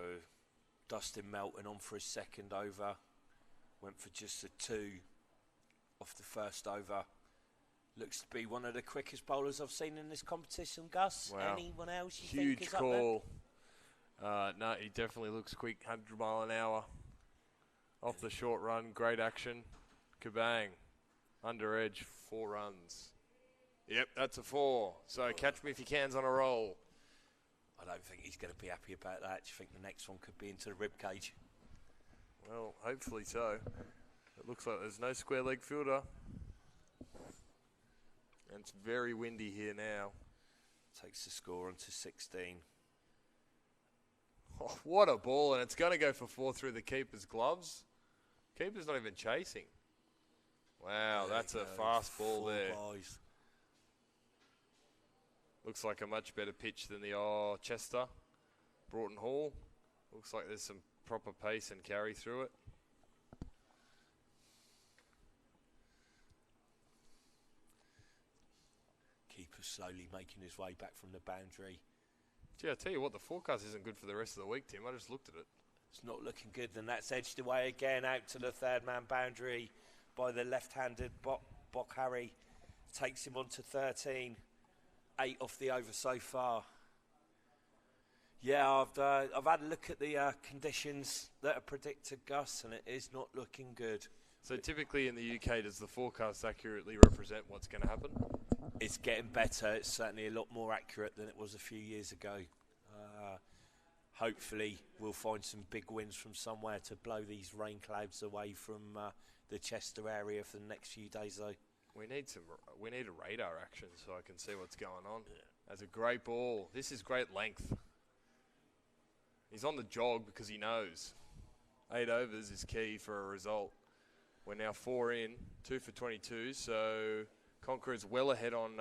Dustin Melton on for his second over. Went for just a 2 off the first over. Looks to be one of the quickest bowlers I've seen in this competition, Gus. Wow. Anyone else you Huge think is call. No, he definitely looks quick. 100 mile an hour. Off the short run, great action. Kabang. Under edge, 4 runs. Yep, that's a 4. So Catch Me If You Can's on a roll. I don't think he's going to be happy about that. Do you think the next one could be into the rib cage? Well, hopefully so. It looks like there's no square leg fielder. And it's very windy here now. Takes the score on to 16. Oh, what a ball, and it's going to go for 4 through the keeper's gloves. Keeper's not even chasing. Wow, that's a fast ball there. Buys. Looks like a much better pitch than the Chester, Broughton Hall. Looks like there's some proper pace and carry through it. Keeper slowly making his way back from the boundary. Gee, I tell you what, the forecast isn't good for the rest of the week, Tim. I just looked at it. It's not looking good, and that's edged away again out to the third man boundary by the left-handed Bok Harry. Takes him on to 13. 8 off the over so far. Yeah, I've had a look at the conditions that are predicted, Gus, and it is not looking good. So typically in the UK, does the forecast accurately represent what's going to happen? It's getting better. It's certainly a lot more accurate than it was a few years ago. Hopefully we'll find some big wins from somewhere to blow these rain clouds away from the Chester area for the next few days, though. We need a radar action so I can see what's going on. That's a great ball. This is great length. He's on the jog because he knows 8 overs is key for a result. We're now 4 in, 2 for 22, so Conqueror's well ahead on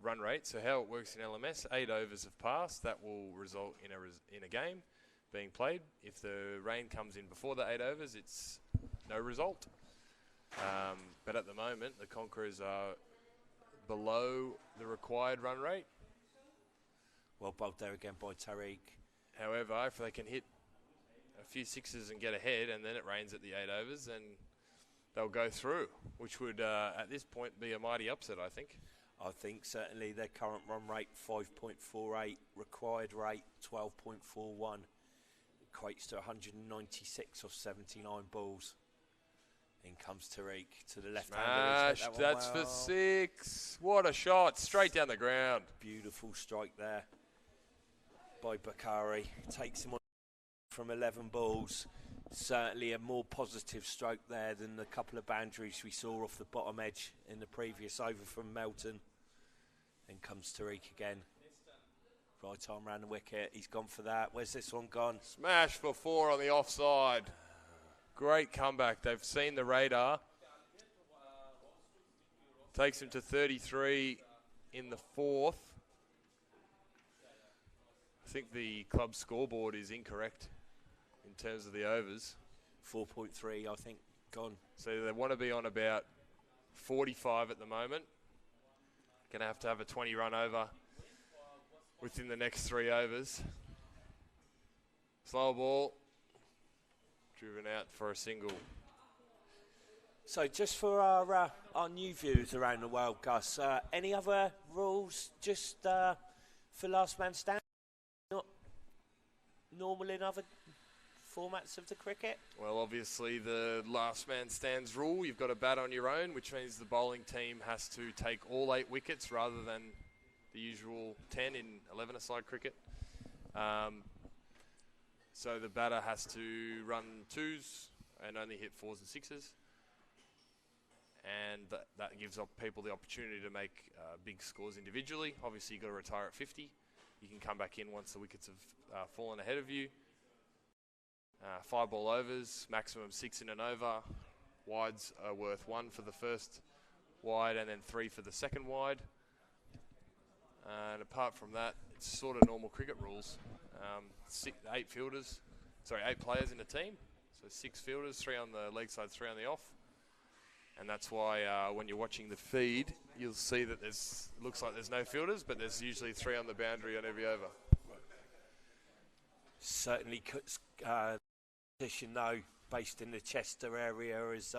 run rate. So how it works in LMS, 8 overs have passed. That will result in a game being played. If the rain comes in before the 8 overs, it's no result. But at the moment, the Conquerors are below the required run rate. Well bowled there again by Tariq. However, if they can hit a few sixes and get ahead, and then it rains at the 8 overs, then they'll go through, which would, at this point, be a mighty upset, I think. I think certainly their current run rate, 5.48, required rate, 12.41, equates to 196 of 79 balls. In comes Tariq to the left-hander. Smash, that's for 6. What a shot, straight down the ground. Beautiful strike there by Bakari. Takes him on from 11 balls. Certainly a more positive stroke there than the couple of boundaries we saw off the bottom edge in the previous over from Melton. Then comes Tariq again. Right arm round the wicket. He's gone for that. Where's this one gone? Smash for 4 on the offside. Great comeback. They've seen the radar. Takes him to 33 in the 4th. I think the club scoreboard is incorrect in terms of the overs. 4.3, I think, gone. So they want to be on about 45 at the moment. Going to have a 20-run over within the next 3 overs. Slow ball. Driven out for a single. So just for our new viewers around the world, Gus, any other rules just for last man standing? Not normal in other formats of the cricket? Well, obviously the last man stands rule. You've got to bat on your own, which means the bowling team has to take all 8 wickets rather than the usual 10 in 11-a-side cricket. So the batter has to run 2s and only hit 4s and 6s. And that gives people the opportunity to make big scores individually. Obviously, you've got to retire at 50. You can come back in once the wickets have fallen ahead of you. 5 ball overs, maximum 6 in an over. Wides are worth 1 for the first wide and then 3 for the second wide. And apart from that, it's sort of normal cricket rules. 8 players in a team. So 6 fielders, 3 on the leg side, 3 on the off. And that's why when you're watching the feed, you'll see that looks like there's no fielders, but there's usually 3 on the boundary on every over. Certainly, position though, based in the Chester area, is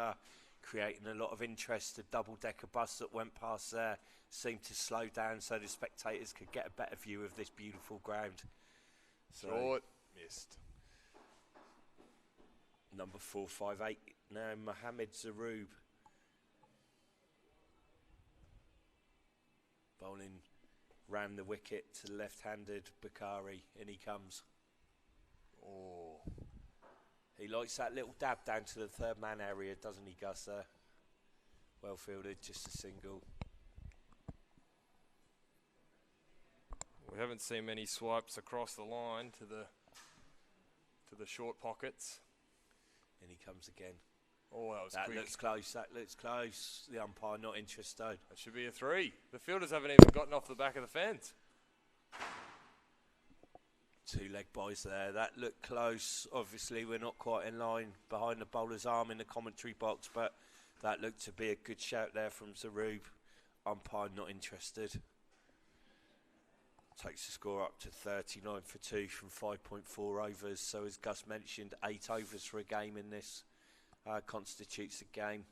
creating a lot of interest. The double-decker bus that went past there seemed to slow down so the spectators could get a better view of this beautiful ground. Short, missed. Number 458 now, Mohammed Zaroob. Bowling round the wicket to the left-handed Bakari. In he comes. Oh. He likes that little dab down to the third man area, doesn't he, Gus? Well fielded, just a single. We haven't seen many swipes across the line to the short pockets. And he comes again. Oh, that was quick. That looks close. The umpire not interested. That should be a 3. The fielders haven't even gotten off the back of the fence. 2 leg buys there. That looked close. Obviously, we're not quite in line behind the bowler's arm in the commentary box, but that looked to be a good shout there from Zaroob. Umpire not interested. Takes the score up to 39 for 2 from 5.4 overs. So as Gus mentioned, 8 overs for a game in this constitutes a game.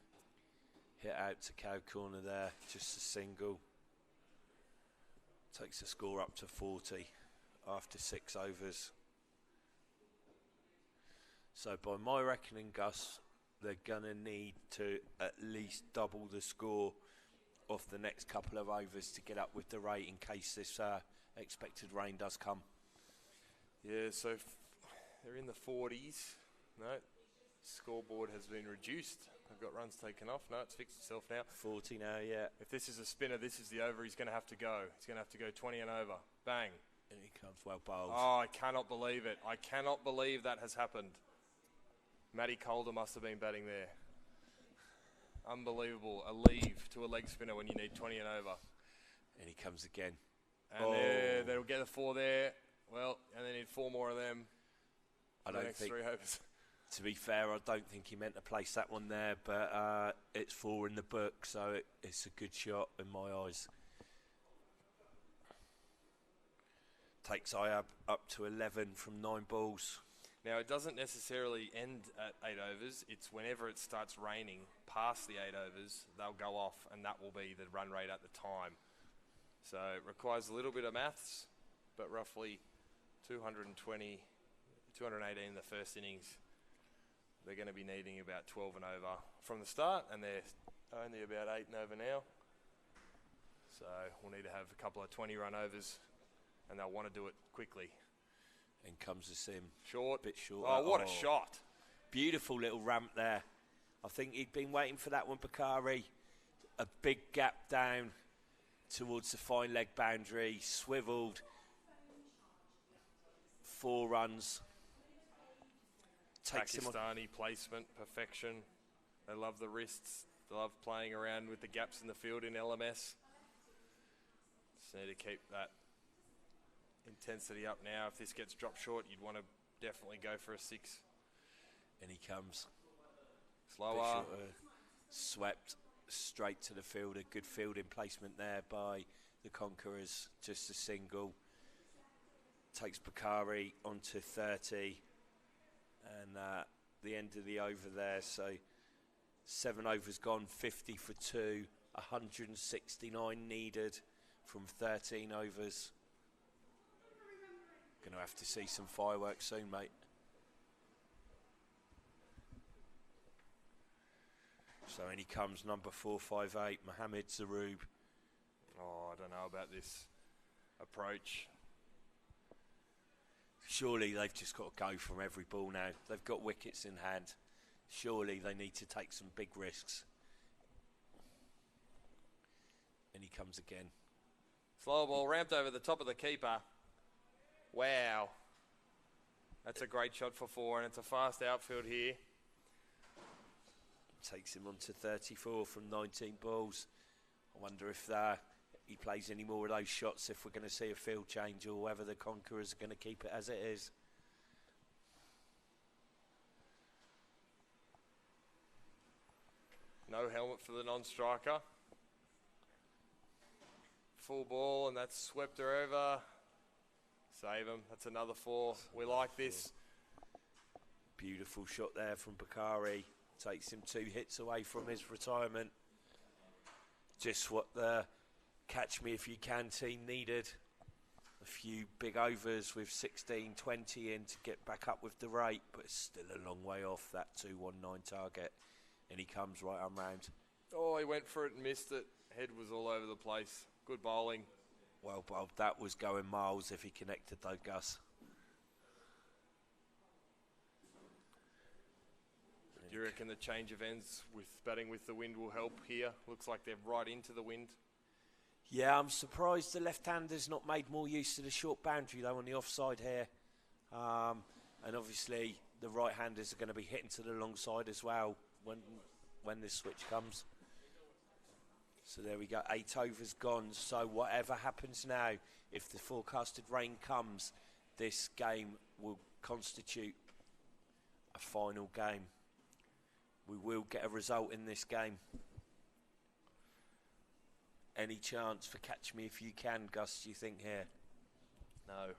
Hit out to cow corner there, just a single. Takes the score up to 40 after 6 overs. So by my reckoning, Gus, they're going to need to at least double the score of the next couple of overs to get up with the rate in case this expected rain does come. Yeah, so they're in the 40s. No, scoreboard has been reduced They've got runs taken off. No, it's fixed itself now. 40 now, yeah. If this is a spinner, this is the over he's going to have to go. He's going to have to go 20 and over. Bang. And he comes well bowled. Oh, I cannot believe it. I cannot believe that has happened. Matty Calder must have been batting there. Unbelievable. A leave to a leg spinner when you need 20 and over. And he comes again. And they'll get a 4 there. Well, and they need 4 more of them. I don't think, 3 overs. To be fair, I don't think he meant to place that one there, but it's 4 in the book, so it's a good shot in my eyes. Takes Ayab up to 11 from 9 balls. Now, it doesn't necessarily end at 8 overs. It's whenever it starts raining past the 8 overs, they'll go off, and that will be the run rate at the time. So it requires a little bit of maths, but roughly 220, 218 in the first innings. They're going to be needing about 12 and over from the start, and they're only about 8 and over now. So we'll need to have a couple of 20-run overs, and they'll want to do it quickly. In comes the sim. Short. Bit short. Oh, what a shot. Beautiful little ramp there. I think he'd been waiting for that one, Bakari. A big gap down towards the fine leg boundary. Swiveled. 4 runs. Takes him on. Pakistani placement, perfection. They love the wrists. They love playing around with the gaps in the field in LMS. Just need to keep that intensity up now. If this gets dropped short, you'd want to definitely go for a 6. And he comes. Slower. Swept straight to the fielder. Good fielding placement there by the Conquerors. Just a single. Takes Bakari onto 30. And the end of the over there. So 7 overs gone, 50 for 2. 169 needed from 13 overs. Going to have to see some fireworks soon, mate. So in he comes, number 458, Mohammed Zaroub. Oh, I don't know about this approach. Surely they've just got to go from every ball now. They've got wickets in hand. Surely they need to take some big risks. And he comes again. Slow ball ramped over the top of the keeper. Wow. That's a great shot for 4, and it's a fast outfield here. Takes him on to 34 from 19 balls. I wonder if he plays any more of those shots, if we're going to see a field change, or whether the Conquerors are going to keep it as it is. No helmet for the non-striker. Full ball, and that's swept her over. Save him. That's another 4. We like this. Beautiful shot there from Bakari. Takes him 2 hits away from his retirement. Just what the Catch Me If You Can team needed. A few big overs with 16, 20 in to get back up with the rate, but it's still a long way off that 219 target. And he comes right on round. Oh, he went for it and missed it. Head was all over the place. Good bowling. Well, Bob, that was going miles if he connected though, Gus. Do you reckon the change of ends with batting with the wind will help here? Looks like they're right into the wind. Yeah, I'm surprised the left-hander's not made more use of the short boundary though on the offside here. And obviously the right-handers are going to be hitting to the long side as well when this switch comes. So there we go, 8 overs gone. So whatever happens now, if the forecasted rain comes, this game will constitute a final game. We will get a result in this game. Any chance for Catch Me If You Can, Gus, do you think here? No.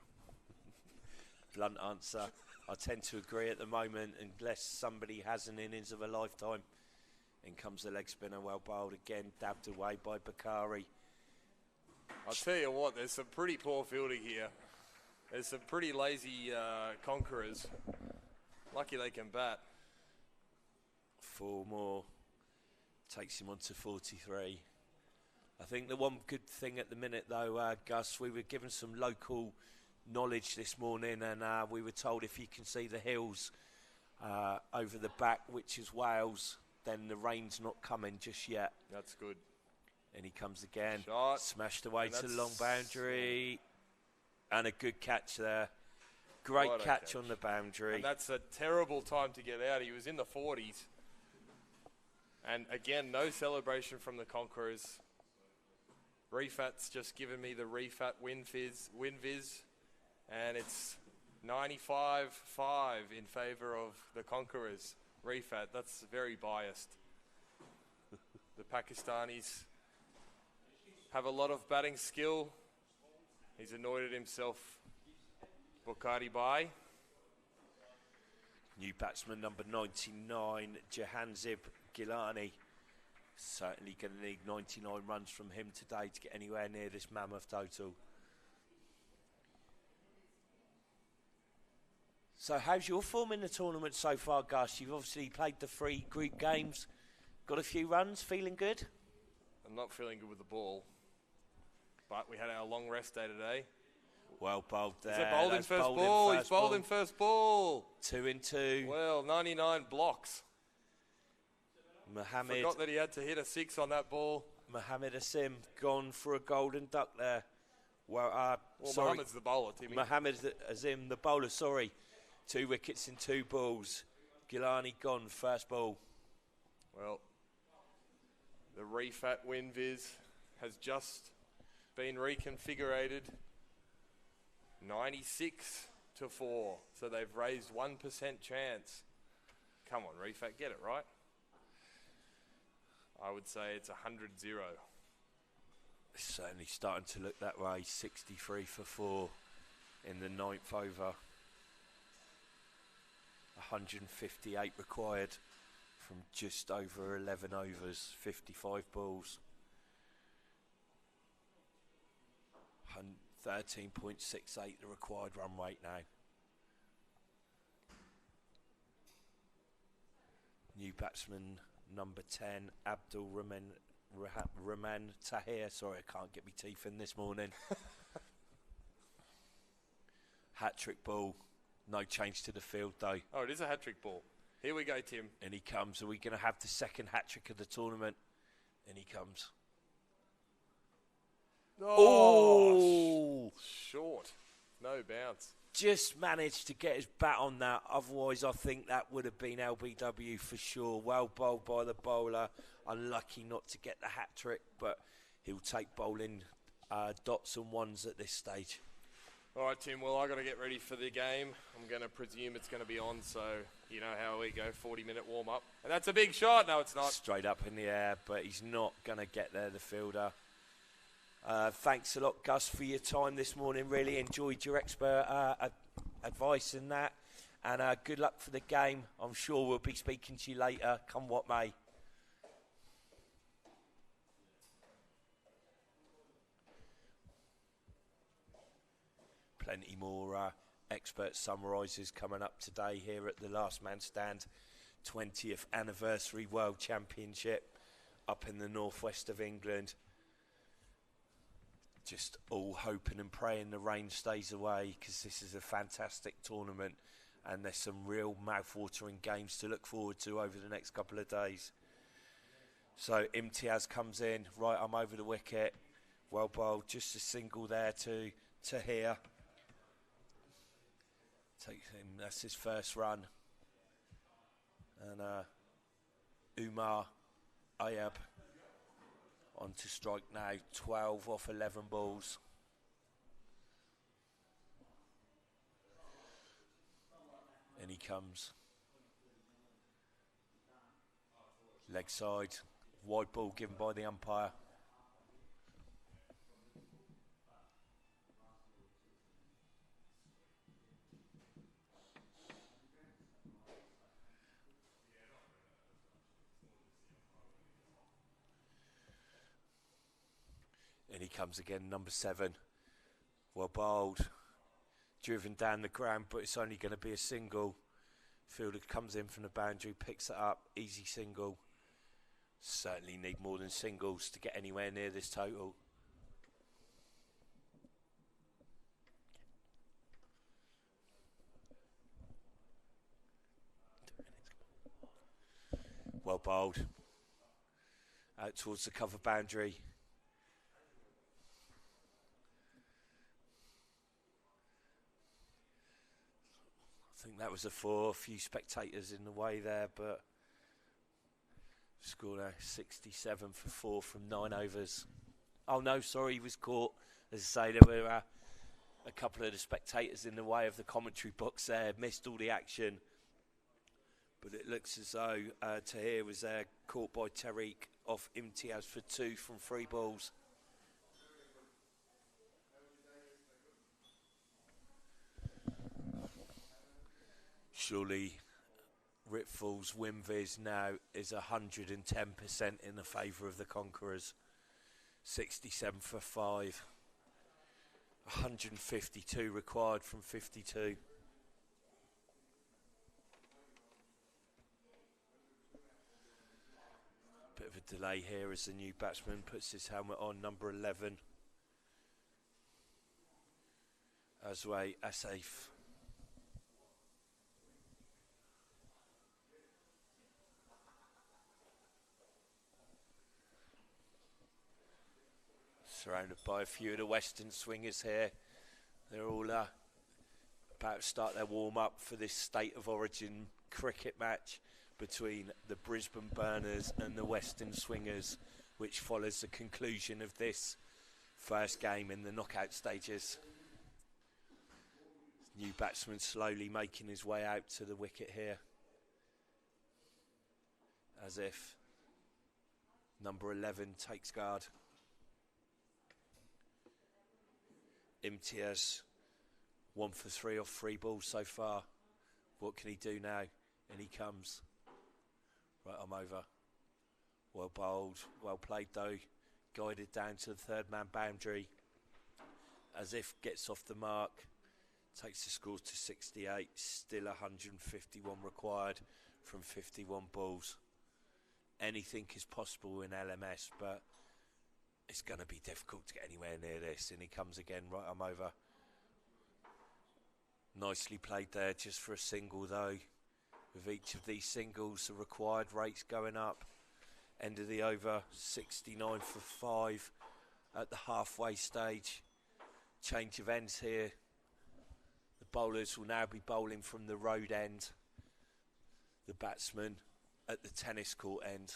Blunt answer. I tend to agree at the moment, unless somebody has an innings of a lifetime. In comes the leg spinner, well bowled again, dabbed away by Bakari. I'll tell you what, there's some pretty poor fielding here. There's some pretty lazy Conquerors. Lucky they can bat. 4 more. Takes him on to 43. I think the one good thing at the minute, though, Gus, we were given some local knowledge this morning, and we were told if you can see the hills over the back, which is Wales, then the rain's not coming just yet. That's good. And he comes again. Shot. Smashed away And to the that's- long boundary. And a good catch there. Great What a catch catch. on the boundary. And that's a terrible time to get out. He was in the 40s. And again, no celebration from the Conquerors. Refat's just given me the Refat win viz. And it's 95-5 in favour of the Conquerors. Refat, that's very biased. The Pakistanis have a lot of batting skill. He's anointed himself Bukhari Bhai. New batsman number 99, Jahanzib Gilani. Certainly going to need 99 runs from him today to get anywhere near this mammoth total. So how's your form in the tournament so far, Gus? You've obviously played the 3 group games, got a few runs, feeling good? I'm not feeling good with the ball, but we had our long rest day today. Well bowled there. Is it bowled in That's first bowled ball? in He's bowled in first ball. 2 in 2. Well, 99 blocks. Mohammed Forgot that he had to hit a 6 on that ball. Mohammed Asim gone for a golden duck there. Well, Well, sorry. Mohammed's the bowler, Timmy. Mohammed Azim, the bowler, sorry. 2 wickets in 2 balls. Gilani gone, first ball. Well, the Refat win viz has just been reconfigured. 96-4. So they've raised 1% chance. Come on, Refat, get it right. I would say it's 100-0. It's certainly starting to look that way. 63 for 4 in the 9th over. 158 required from just over 11 overs, 55 balls. 13.68 the required run rate now. New batsman number 10, Abdul Rahman Tahir. Sorry, I can't get my teeth in this morning. Hat-trick ball. No change to the field, though. Oh, it is a hat-trick ball. Here we go, Tim. And he comes. Are we going to have the second hat-trick of the tournament? And he comes. Oh! Short. No bounce. Just managed to get his bat on that. Otherwise, I think that would have been LBW for sure. Well bowled by the bowler. Unlucky not to get the hat-trick, but he'll take bowling dots and ones at this stage. All right, Tim. Well, I got to get ready for the game. I'm going to presume it's going to be on, so you know how we go, 40-minute warm-up. And that's a big shot. No, it's not. Straight up in the air, but he's not going to get there, the fielder. Thanks a lot, Gus, for your time this morning. Really enjoyed your expert advice in that. And good luck for the game. I'm sure we'll be speaking to you later, come what may. Plenty more expert summarisers coming up today here at the Last Man Stand 20th Anniversary World Championship up in the northwest of England. Just all hoping and praying the rain stays away, because this is a fantastic tournament and there's some real mouth-watering games to look forward to over the next couple of days. So Imtiaz comes in, right arm over the wicket, well bowled, just a single there to Tahir. Takes him, that's his first run. And Umar Ayab on to strike now, 12 off 11 balls. And he comes. Leg side, wide ball given by the umpire. And he comes again, number 7. Well bowled. Driven down the ground, but it's only going to be a single. Fielder comes in from the boundary, picks it up, easy single. Certainly need more than singles to get anywhere near this total. Well Well bowled. Out towards the cover boundary. I think that was a 4. A few spectators in the way there, but scored a 67 for 4 from 9 overs. Oh no, sorry, he was caught. As I say, there were a couple of the spectators in the way of the commentary box there, missed all the action. But it looks as though Tahir was there, caught by Tariq off Imtiaz for 2 from 3 balls. Surely Ritfall's win viz now is 110% in the favour of the Conquerors. 67 for 5. 152 required from 52. Bit of a delay here as the new batsman puts his helmet on, number 11. Azway Asif. Surrounded by a few of the Western swingers here. They're all about to start their warm-up for this State of Origin cricket match between the Brisbane Burners and the Western Swingers, which follows the conclusion of this first game in the knockout stages. New batsman slowly making his way out to the wicket here. As if number 11 takes guard. Imtiaz 1 for 3 off 3 balls so far. What can he do now? And he comes. Right, I'm over. Well bowled, well played though. Guided down to the third man boundary. As if gets off the mark. Takes the scores to 68. Still 151 required from 51 balls. Anything is possible in LMS, but it's going to be difficult to get anywhere near this. And he comes again. Right, I'm over. Nicely played there, just for a single though. With each of these singles, the required rates going up. End of the over, 69 for 5 at the halfway stage. Change of ends here. The bowlers will now be bowling from the road end. The batsmen at the tennis court end.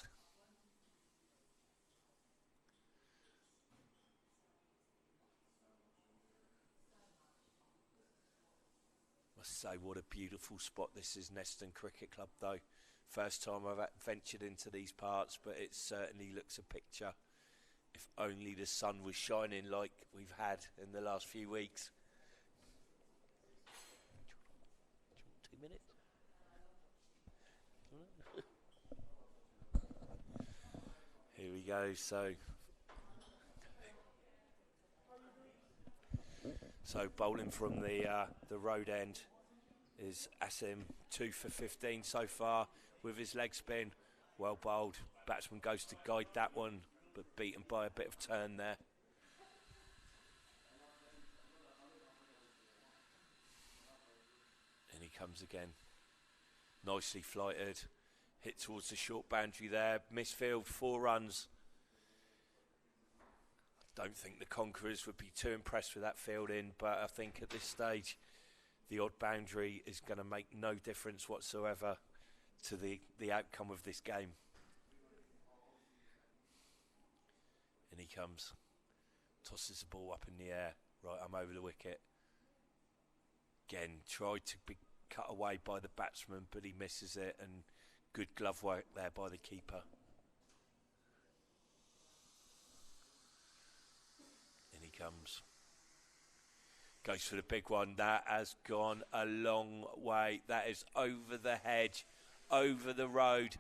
Must say, what a beautiful spot this is, Neston Cricket Club though. First time I've ventured into these parts, but it certainly looks a picture. If only the sun was shining like we've had in the last few weeks. 2 minutes? Here we go, so bowling from the road end is Asim, 2 for 15 so far with his leg spin. Well bowled. Batsman goes to guide that one, but beaten by a bit of turn there. And he comes again. Nicely flighted. Hit towards the short boundary there. Misfield, 4 runs. Don't think the Conquerors would be too impressed with that fielding, but I think at this stage the odd boundary is going to make no difference whatsoever to the outcome of this game. And he comes, tosses the ball up in the air. Right, I'm over the wicket. Again, tried to be cut away by the batsman, but he misses it, and good glove work there by the keeper. Comes. Goes for the big one. That has gone a long way. That is over the hedge, over the road,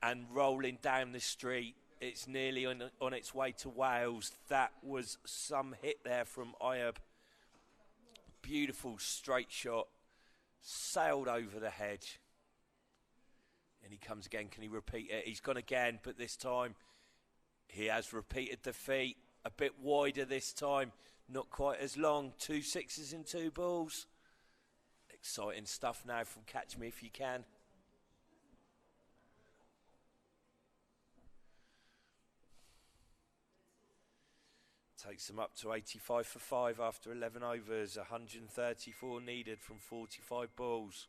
and rolling down the street. It's nearly on its way to Wales. That was some hit there from Ayub. Beautiful straight shot. Sailed over the hedge. And he comes again. Can he repeat it? He's gone again, but this time he has repeated the feat. A bit wider this time, not quite as long. 2 sixes and 2 balls. Exciting stuff now from Catch Me If You Can. Takes them up to 85 for 5 after 11 overs. 134 needed from 45 balls.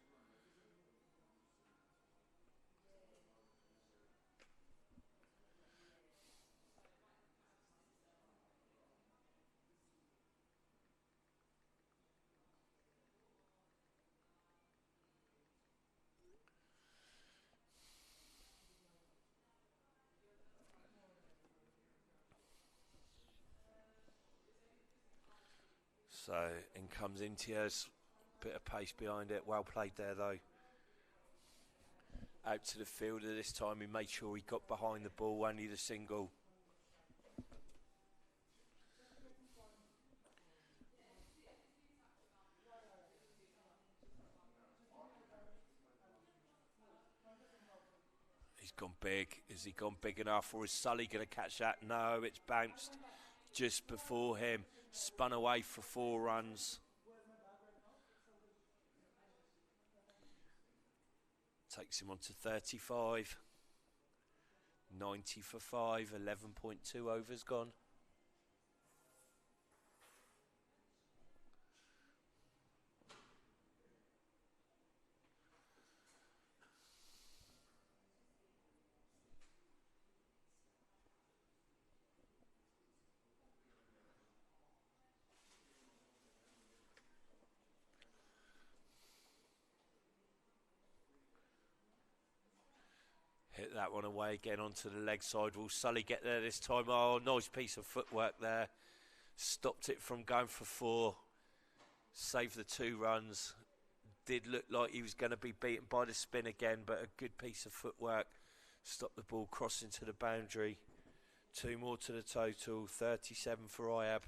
So in comes Intiaz, bit of pace behind it, well played there though. Out to the fielder this time, he made sure he got behind the ball, only the single. He's gone big. Is he gone big enough, or is Sully going to catch that? No, it's bounced just before him. Spun away for 4 runs. Takes him on to 35. 90 for 5, 11.2 overs gone. Hit that one away again onto the leg side. Will Sully get there this time? Oh, nice piece of footwork there. Stopped it from going for 4. Saved the 2 runs. Did look like he was going to be beaten by the spin again, but a good piece of footwork. Stopped the ball crossing to the boundary. 2 more to the total. 37 for Iab.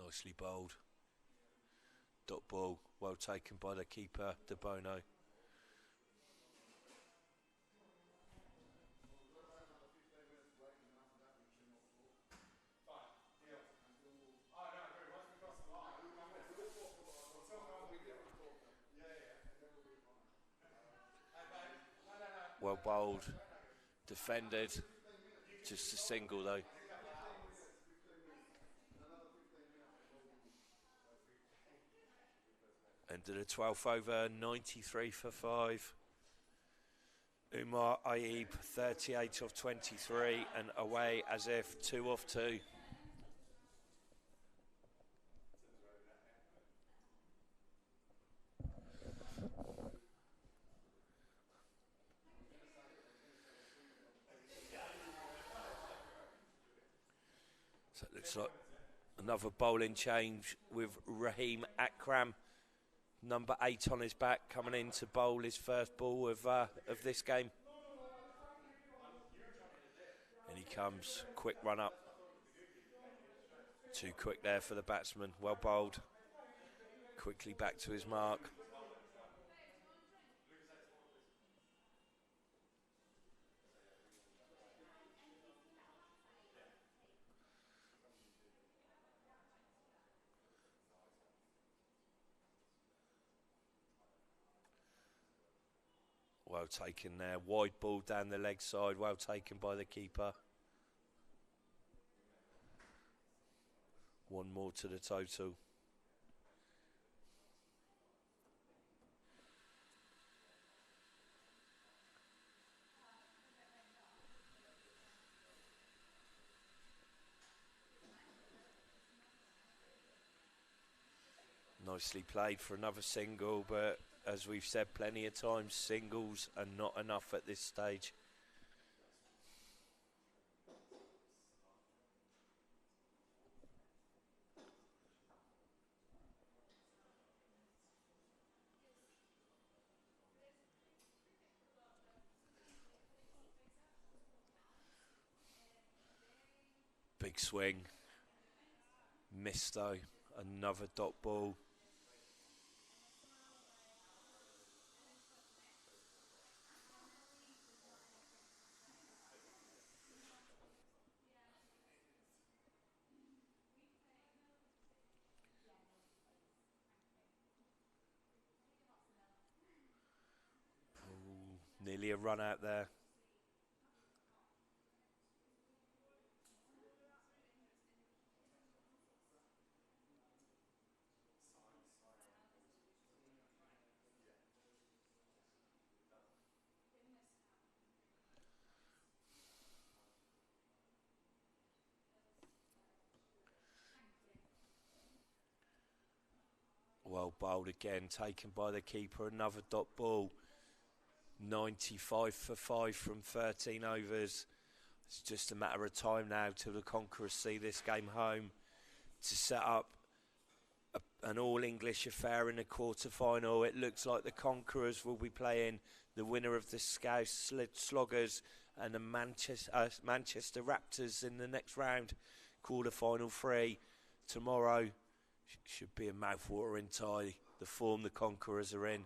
Nicely bowled. Dot ball, well taken by the keeper, De Bono. Well bowled, defended, just a single though. End of the 12th over, 93 for 5. Umar Aib, 38 off 23, and away as if 2 off 2. So it looks like another bowling change with Raheem Akram. Number 8 on his back, coming in to bowl his first ball of this game. And he comes, quick run up. Too quick there for the batsman, well bowled. Quickly back to his mark. Well taken there, wide ball down the leg side, well taken by the keeper. 1 more to the total. Nicely played for another single, but as we've said plenty of times, singles are not enough at this stage. Big swing. Missed though. Another dot ball. Nearly a run out there. Well bowled again, taken by the keeper. Another dot ball. 95 for 5 from 13 overs. It's just a matter of time now till the Conquerors see this game home to set up an all-English affair in the quarter-final. It looks like the Conquerors will be playing the winner of the Scouse Sloggers and the Manchester Raptors in the next round, quarter-final 3. Tomorrow should be a mouth-watering tie. The form the Conquerors are in.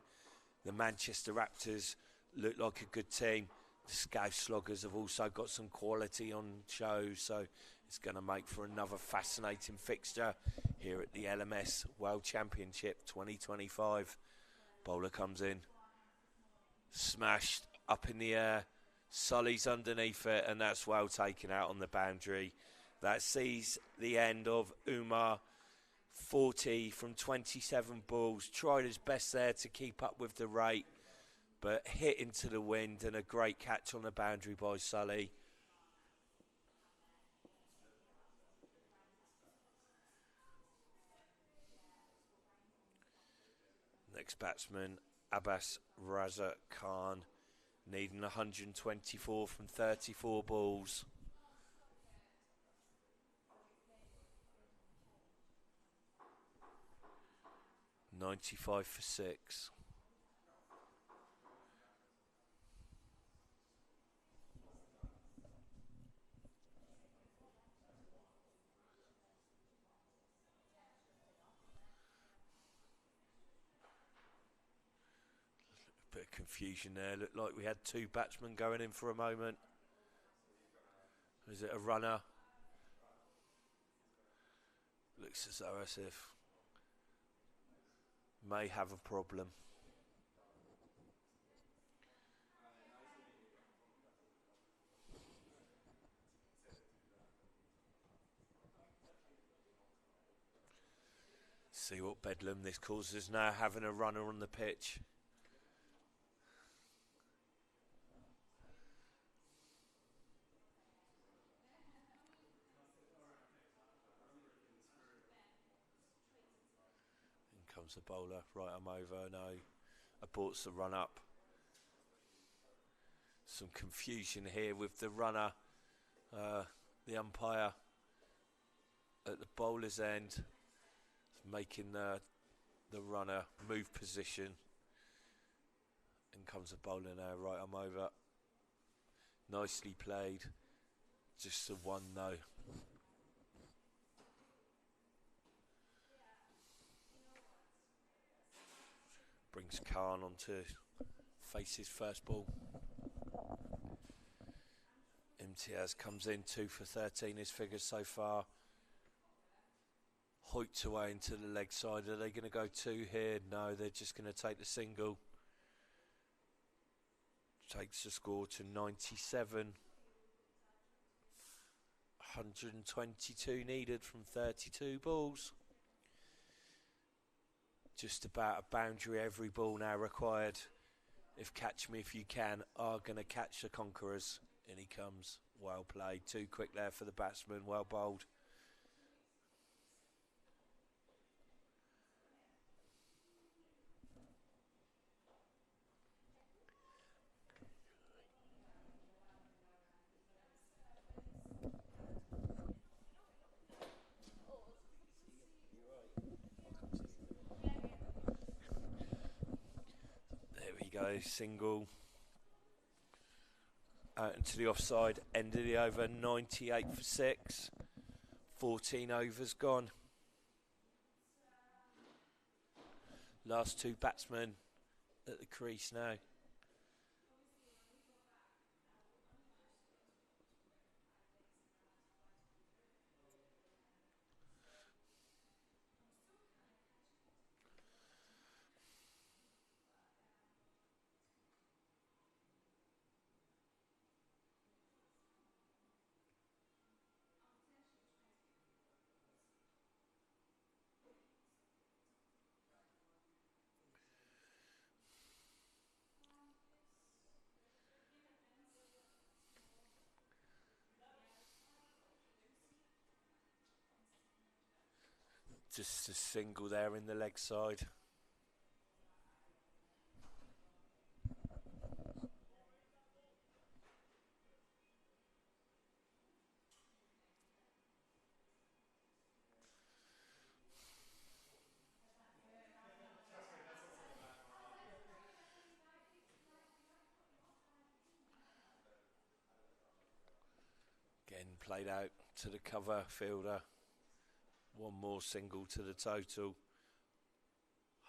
The Manchester Raptors look like a good team. The Scouse Sloggers have also got some quality on show, so it's going to make for another fascinating fixture here at the LMS World Championship 2025. Bowler comes in, smashed up in the air, Sully's underneath it, and that's well taken out on the boundary. That sees the end of Umar. 40 from 27 balls, tried his best there to keep up with the rate, but hit into the wind, and a great catch on the boundary by Sully. Next batsman, Abbas Raza Khan, needing 124 from 34 balls. .95 for 6. Bit of confusion there. Looked like we had two batsmen going in for a moment. Is it a runner? Looks as though as if may have a problem. See what bedlam this causes now, having a runner on the pitch. In comes the bowler, right arm over, no, aborts the run up. Some confusion here with the runner, the umpire at the bowler's end, making the runner move position. In comes the bowler now, right arm over. Nicely played. Just the one though. Brings Khan on to face his first ball. Imtiaz comes in 2 for 13, his figures so far. Hoyt away into the leg side. Are they going to go 2 here? No, they're just going to take the single. Takes the score to 97. 122 needed from 32 balls. Just about a boundary every ball now required. If Catch Me If You Can are going to catch the Conquerors. In he comes. Well played. Too quick there for the batsman. Well bowled. Go single out into the offside, end of the over, 98 for 6, 14 overs gone. Last two batsmen at the crease now. Just a single there in the leg side. Again, played out to the cover fielder. One more single to the total.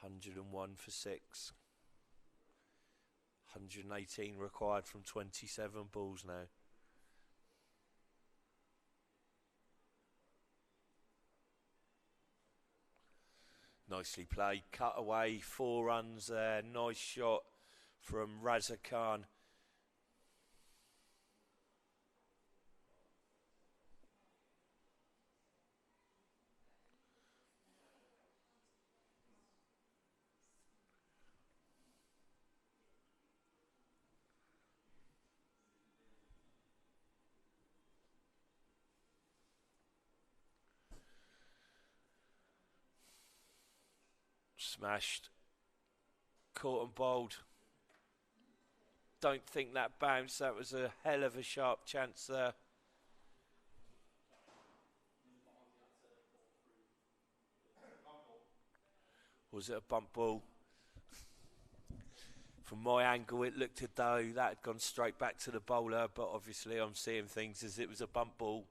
101 for 6. 118 required from 27 balls now. Nicely played. Cut away. 4 runs there. Nice shot from Raza Khan. Smashed. Caught and bowled. Don't think that bounced. That was a hell of a sharp chance there. Was it a bump ball? From my angle, it looked as though that had gone straight back to the bowler, but obviously I'm seeing things as it was a bump ball.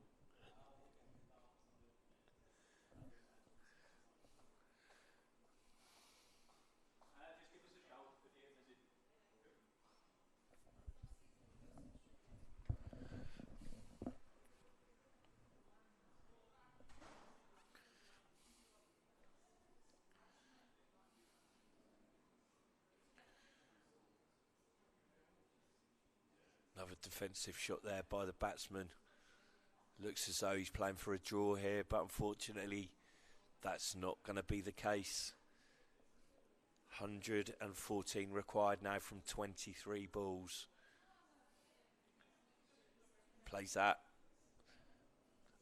Another defensive shot there by the batsman. Looks as though he's playing for a draw here, but unfortunately that's not going to be the case. 114 required now from 23 balls. Plays that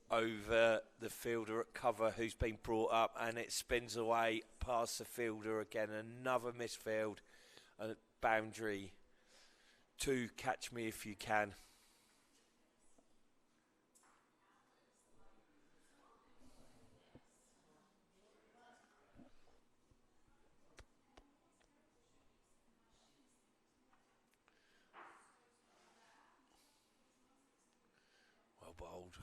over the fielder at cover who's been brought up, and it spins away past the fielder again. Another misfield, a boundary. 2, catch me if you can. Well bowled.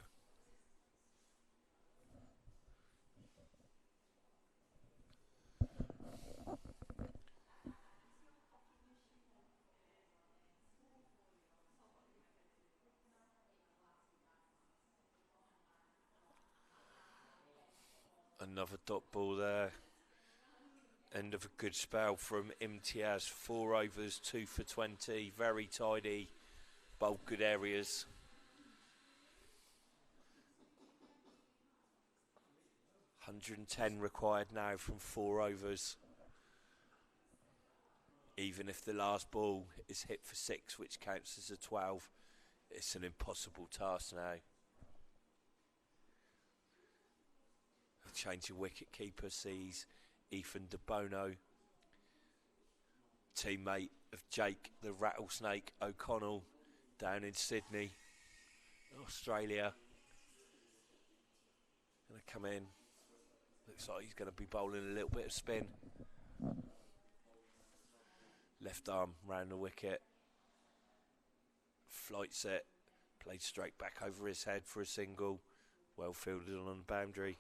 Another dot ball there. End of a good spell from Imtiaz. 4 overs, 2 for 20. Very tidy. Bowled good areas. $110 required now from 4 overs. Even if the last ball is hit for 6, which counts as a 12, it's an impossible task now. A change of wicket keeper sees Ethan De Bono, teammate of Jake the Rattlesnake O'Connell down in Sydney, Australia. Going to come in. Looks like he's going to be bowling a little bit of spin. Left arm round the wicket. Flight set. Played straight back over his head for a single. Well fielded on the boundary.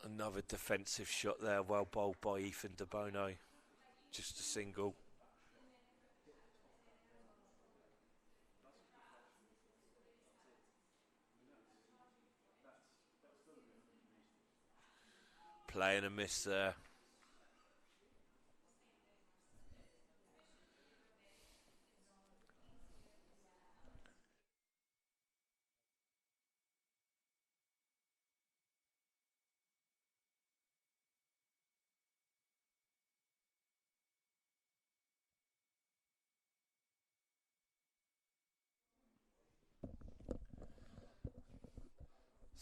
Another defensive shot there, well bowled by Ethan De Bono. Just a single. Playing a miss there.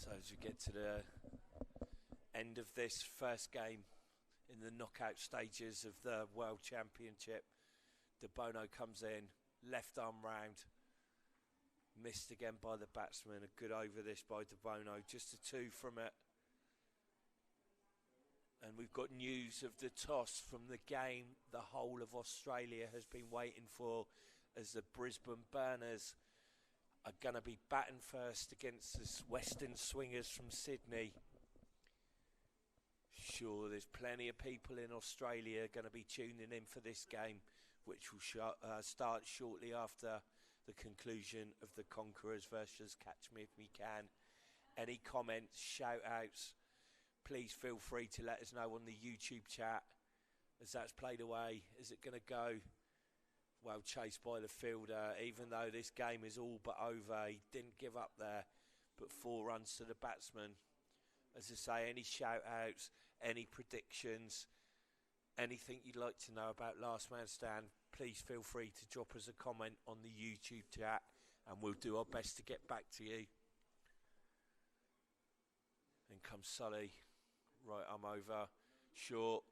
So as we get to the end of this first game in the knockout stages of the World Championship, De Bono comes in, left arm round, missed again by the batsman. A good over this by De Bono, just a 2 from it. And we've got news of the toss from the game the whole of Australia has been waiting for, as the Brisbane Burners are going to be batting first against the Western Swingers from Sydney. Sure, there's plenty of people in Australia going to be tuning in for this game, which will start shortly after the conclusion of the Conquerors versus Catch Me If You Can. Any comments, shout-outs, please feel free to let us know on the YouTube chat as that's played away. Is it going to go? Well, chased by the fielder, even though this game is all but over. He didn't give up there, but 4 runs to the batsman. As I say, any shout-outs, any predictions, anything you'd like to know about Last Man Stand, please feel free to drop us a comment on the YouTube chat and we'll do our best to get back to you. In comes Sully, right arm over, short,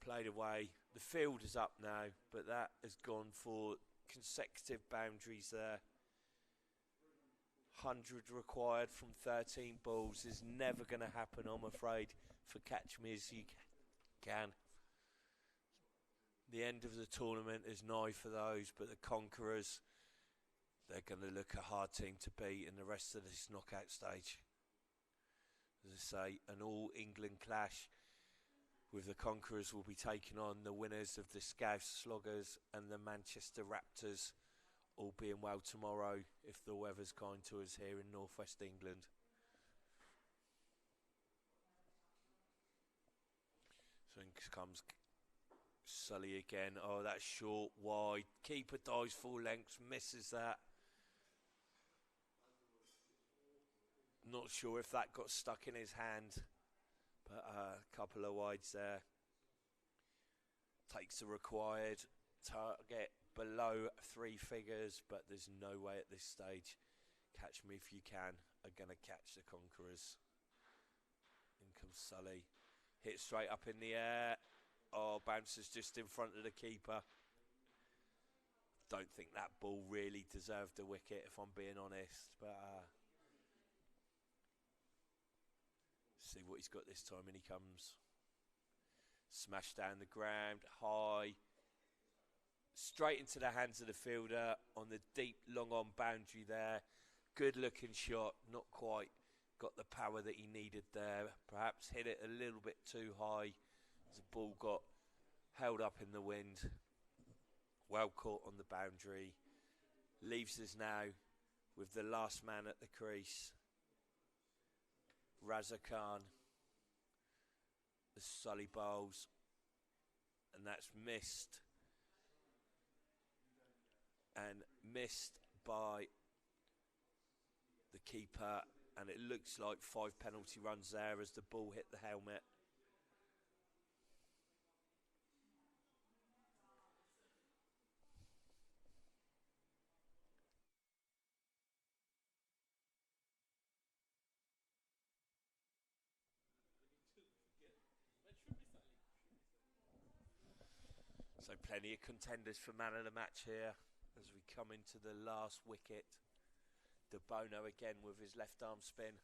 played away. The field is up now, but that has gone for consecutive boundaries there. 100 required from 13 balls is never going to happen, I'm afraid, for Catch Me As You Can. The end of the tournament is nigh for those, but the Conquerors, they're going to look a hard team to beat in the rest of this knockout stage. As I say, an all-England clash with the Conquerors will be taking on the winners of the Scouse Sloggers and the Manchester Raptors, all being well tomorrow if the weather's kind to us here in northwest England. So in comes Sully again. Oh, that's short, wide. Keeper dives full length, misses that. Not sure if that got stuck in his hand, but a couple of wides there. Takes the required target below 3 figures, but there's no way at this stage Catch Me If You Can are going to catch the Conquerors. In comes Sully. Hit straight up in the air. Oh, bounces just in front of the keeper. Don't think that ball really deserved a wicket, if I'm being honest, but see what he's got this time. And he comes. Smashed down the ground, high. Straight into the hands of the fielder on the deep, long-on boundary there. Good-looking shot, not quite got the power that he needed there. Perhaps hit it a little bit too high as the ball got held up in the wind. Well caught on the boundary. Leaves us now with the last man at the crease. Raza Khan. The Sully bowls. And that's missed. And missed by the keeper, and it looks like 5 penalty runs there as the ball hit the helmet. So plenty of contenders for man of the match here as we come into the last wicket. De Bono again with his left arm spin.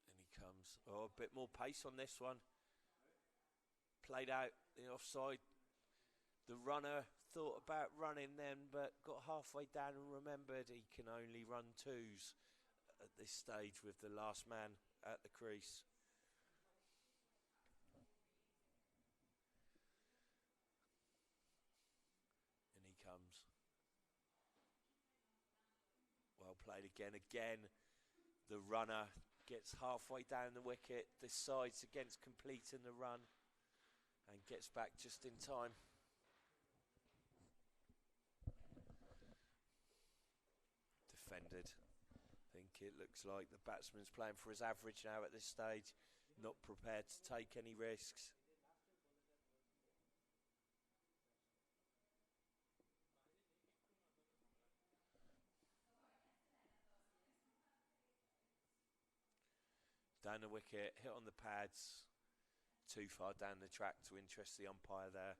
And he comes. Oh, a bit more pace on this one. Played out the offside. The runner thought about running then, but got halfway down and remembered he can only run 2s at this stage with the last man at the crease. And he comes. Well played again. Again, the runner gets halfway down the wicket, decides against completing the run, and gets back just in time. Defended. I think it looks like the batsman's playing for his average now at this stage, not prepared to take any risks. Down the wicket, hit on the pads, too far down the track to interest the umpire there.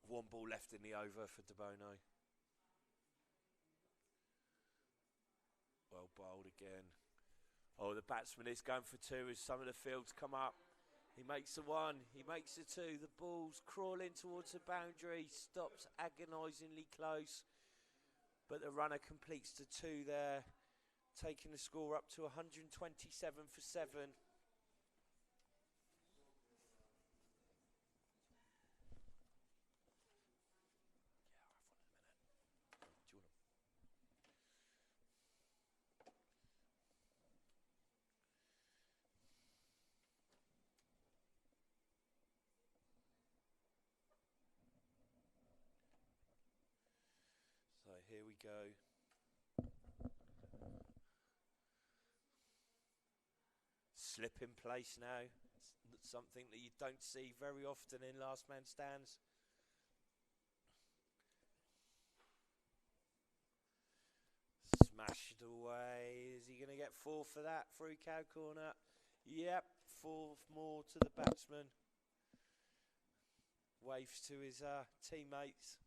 One ball left in the over for De Bono. Well bowled again. Oh, the batsman is going for two as some of the fields come up. He makes the one, he makes the two. The ball's crawling towards the boundary, stops agonisingly close. But the runner completes the two there, taking the score up to 127 for 7. So here we go. Slip in place now. It's something that you don't see very often in last man stands. Smashed away. Is he going to get 4 for that through cow corner? Yep, 4 more to the batsman. Waves to his teammates.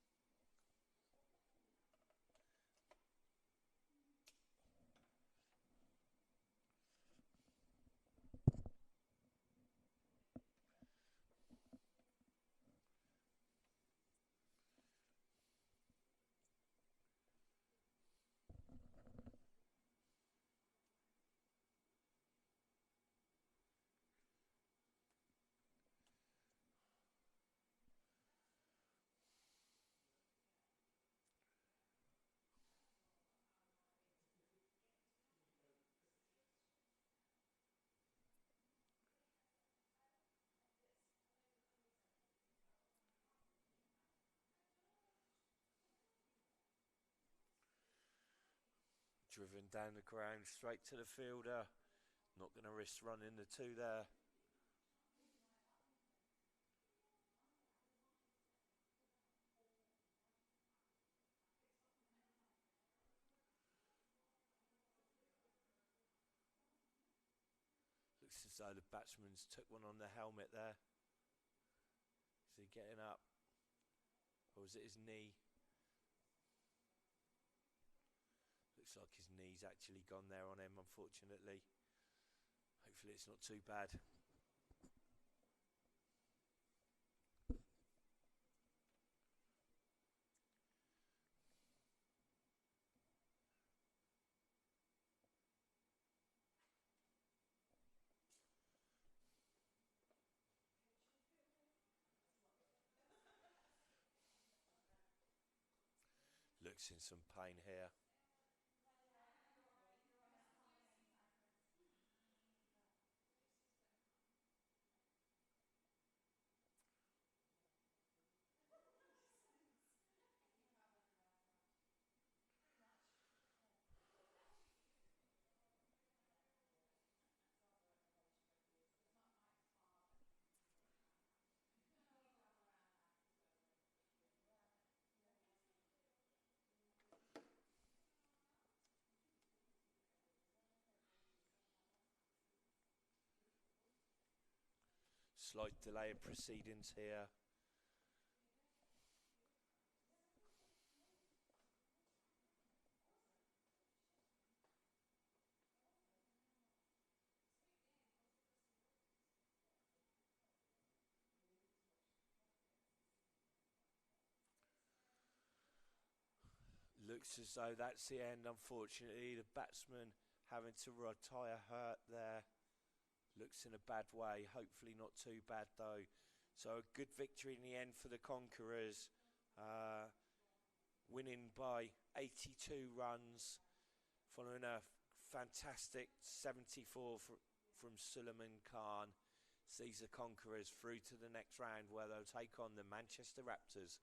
Driven down the ground, straight to the fielder. Not going to risk running the two there. Looks as though the batsman's took one on the helmet there. Is he getting up? Or is it his knee? Looks like his knee's actually gone there on him, unfortunately. Hopefully it's not too bad. Looks in some pain here. Slight delay in proceedings here. Looks as though that's the end, unfortunately. The batsman having to retire hurt there. Looks in a bad way. Hopefully not too bad, though. So a good victory in the end for the Conquerors. Winning by 82 runs. Following a fantastic 74 from Suleiman Khan. Sees the Conquerors through to the next round where they'll take on the Manchester Raptors.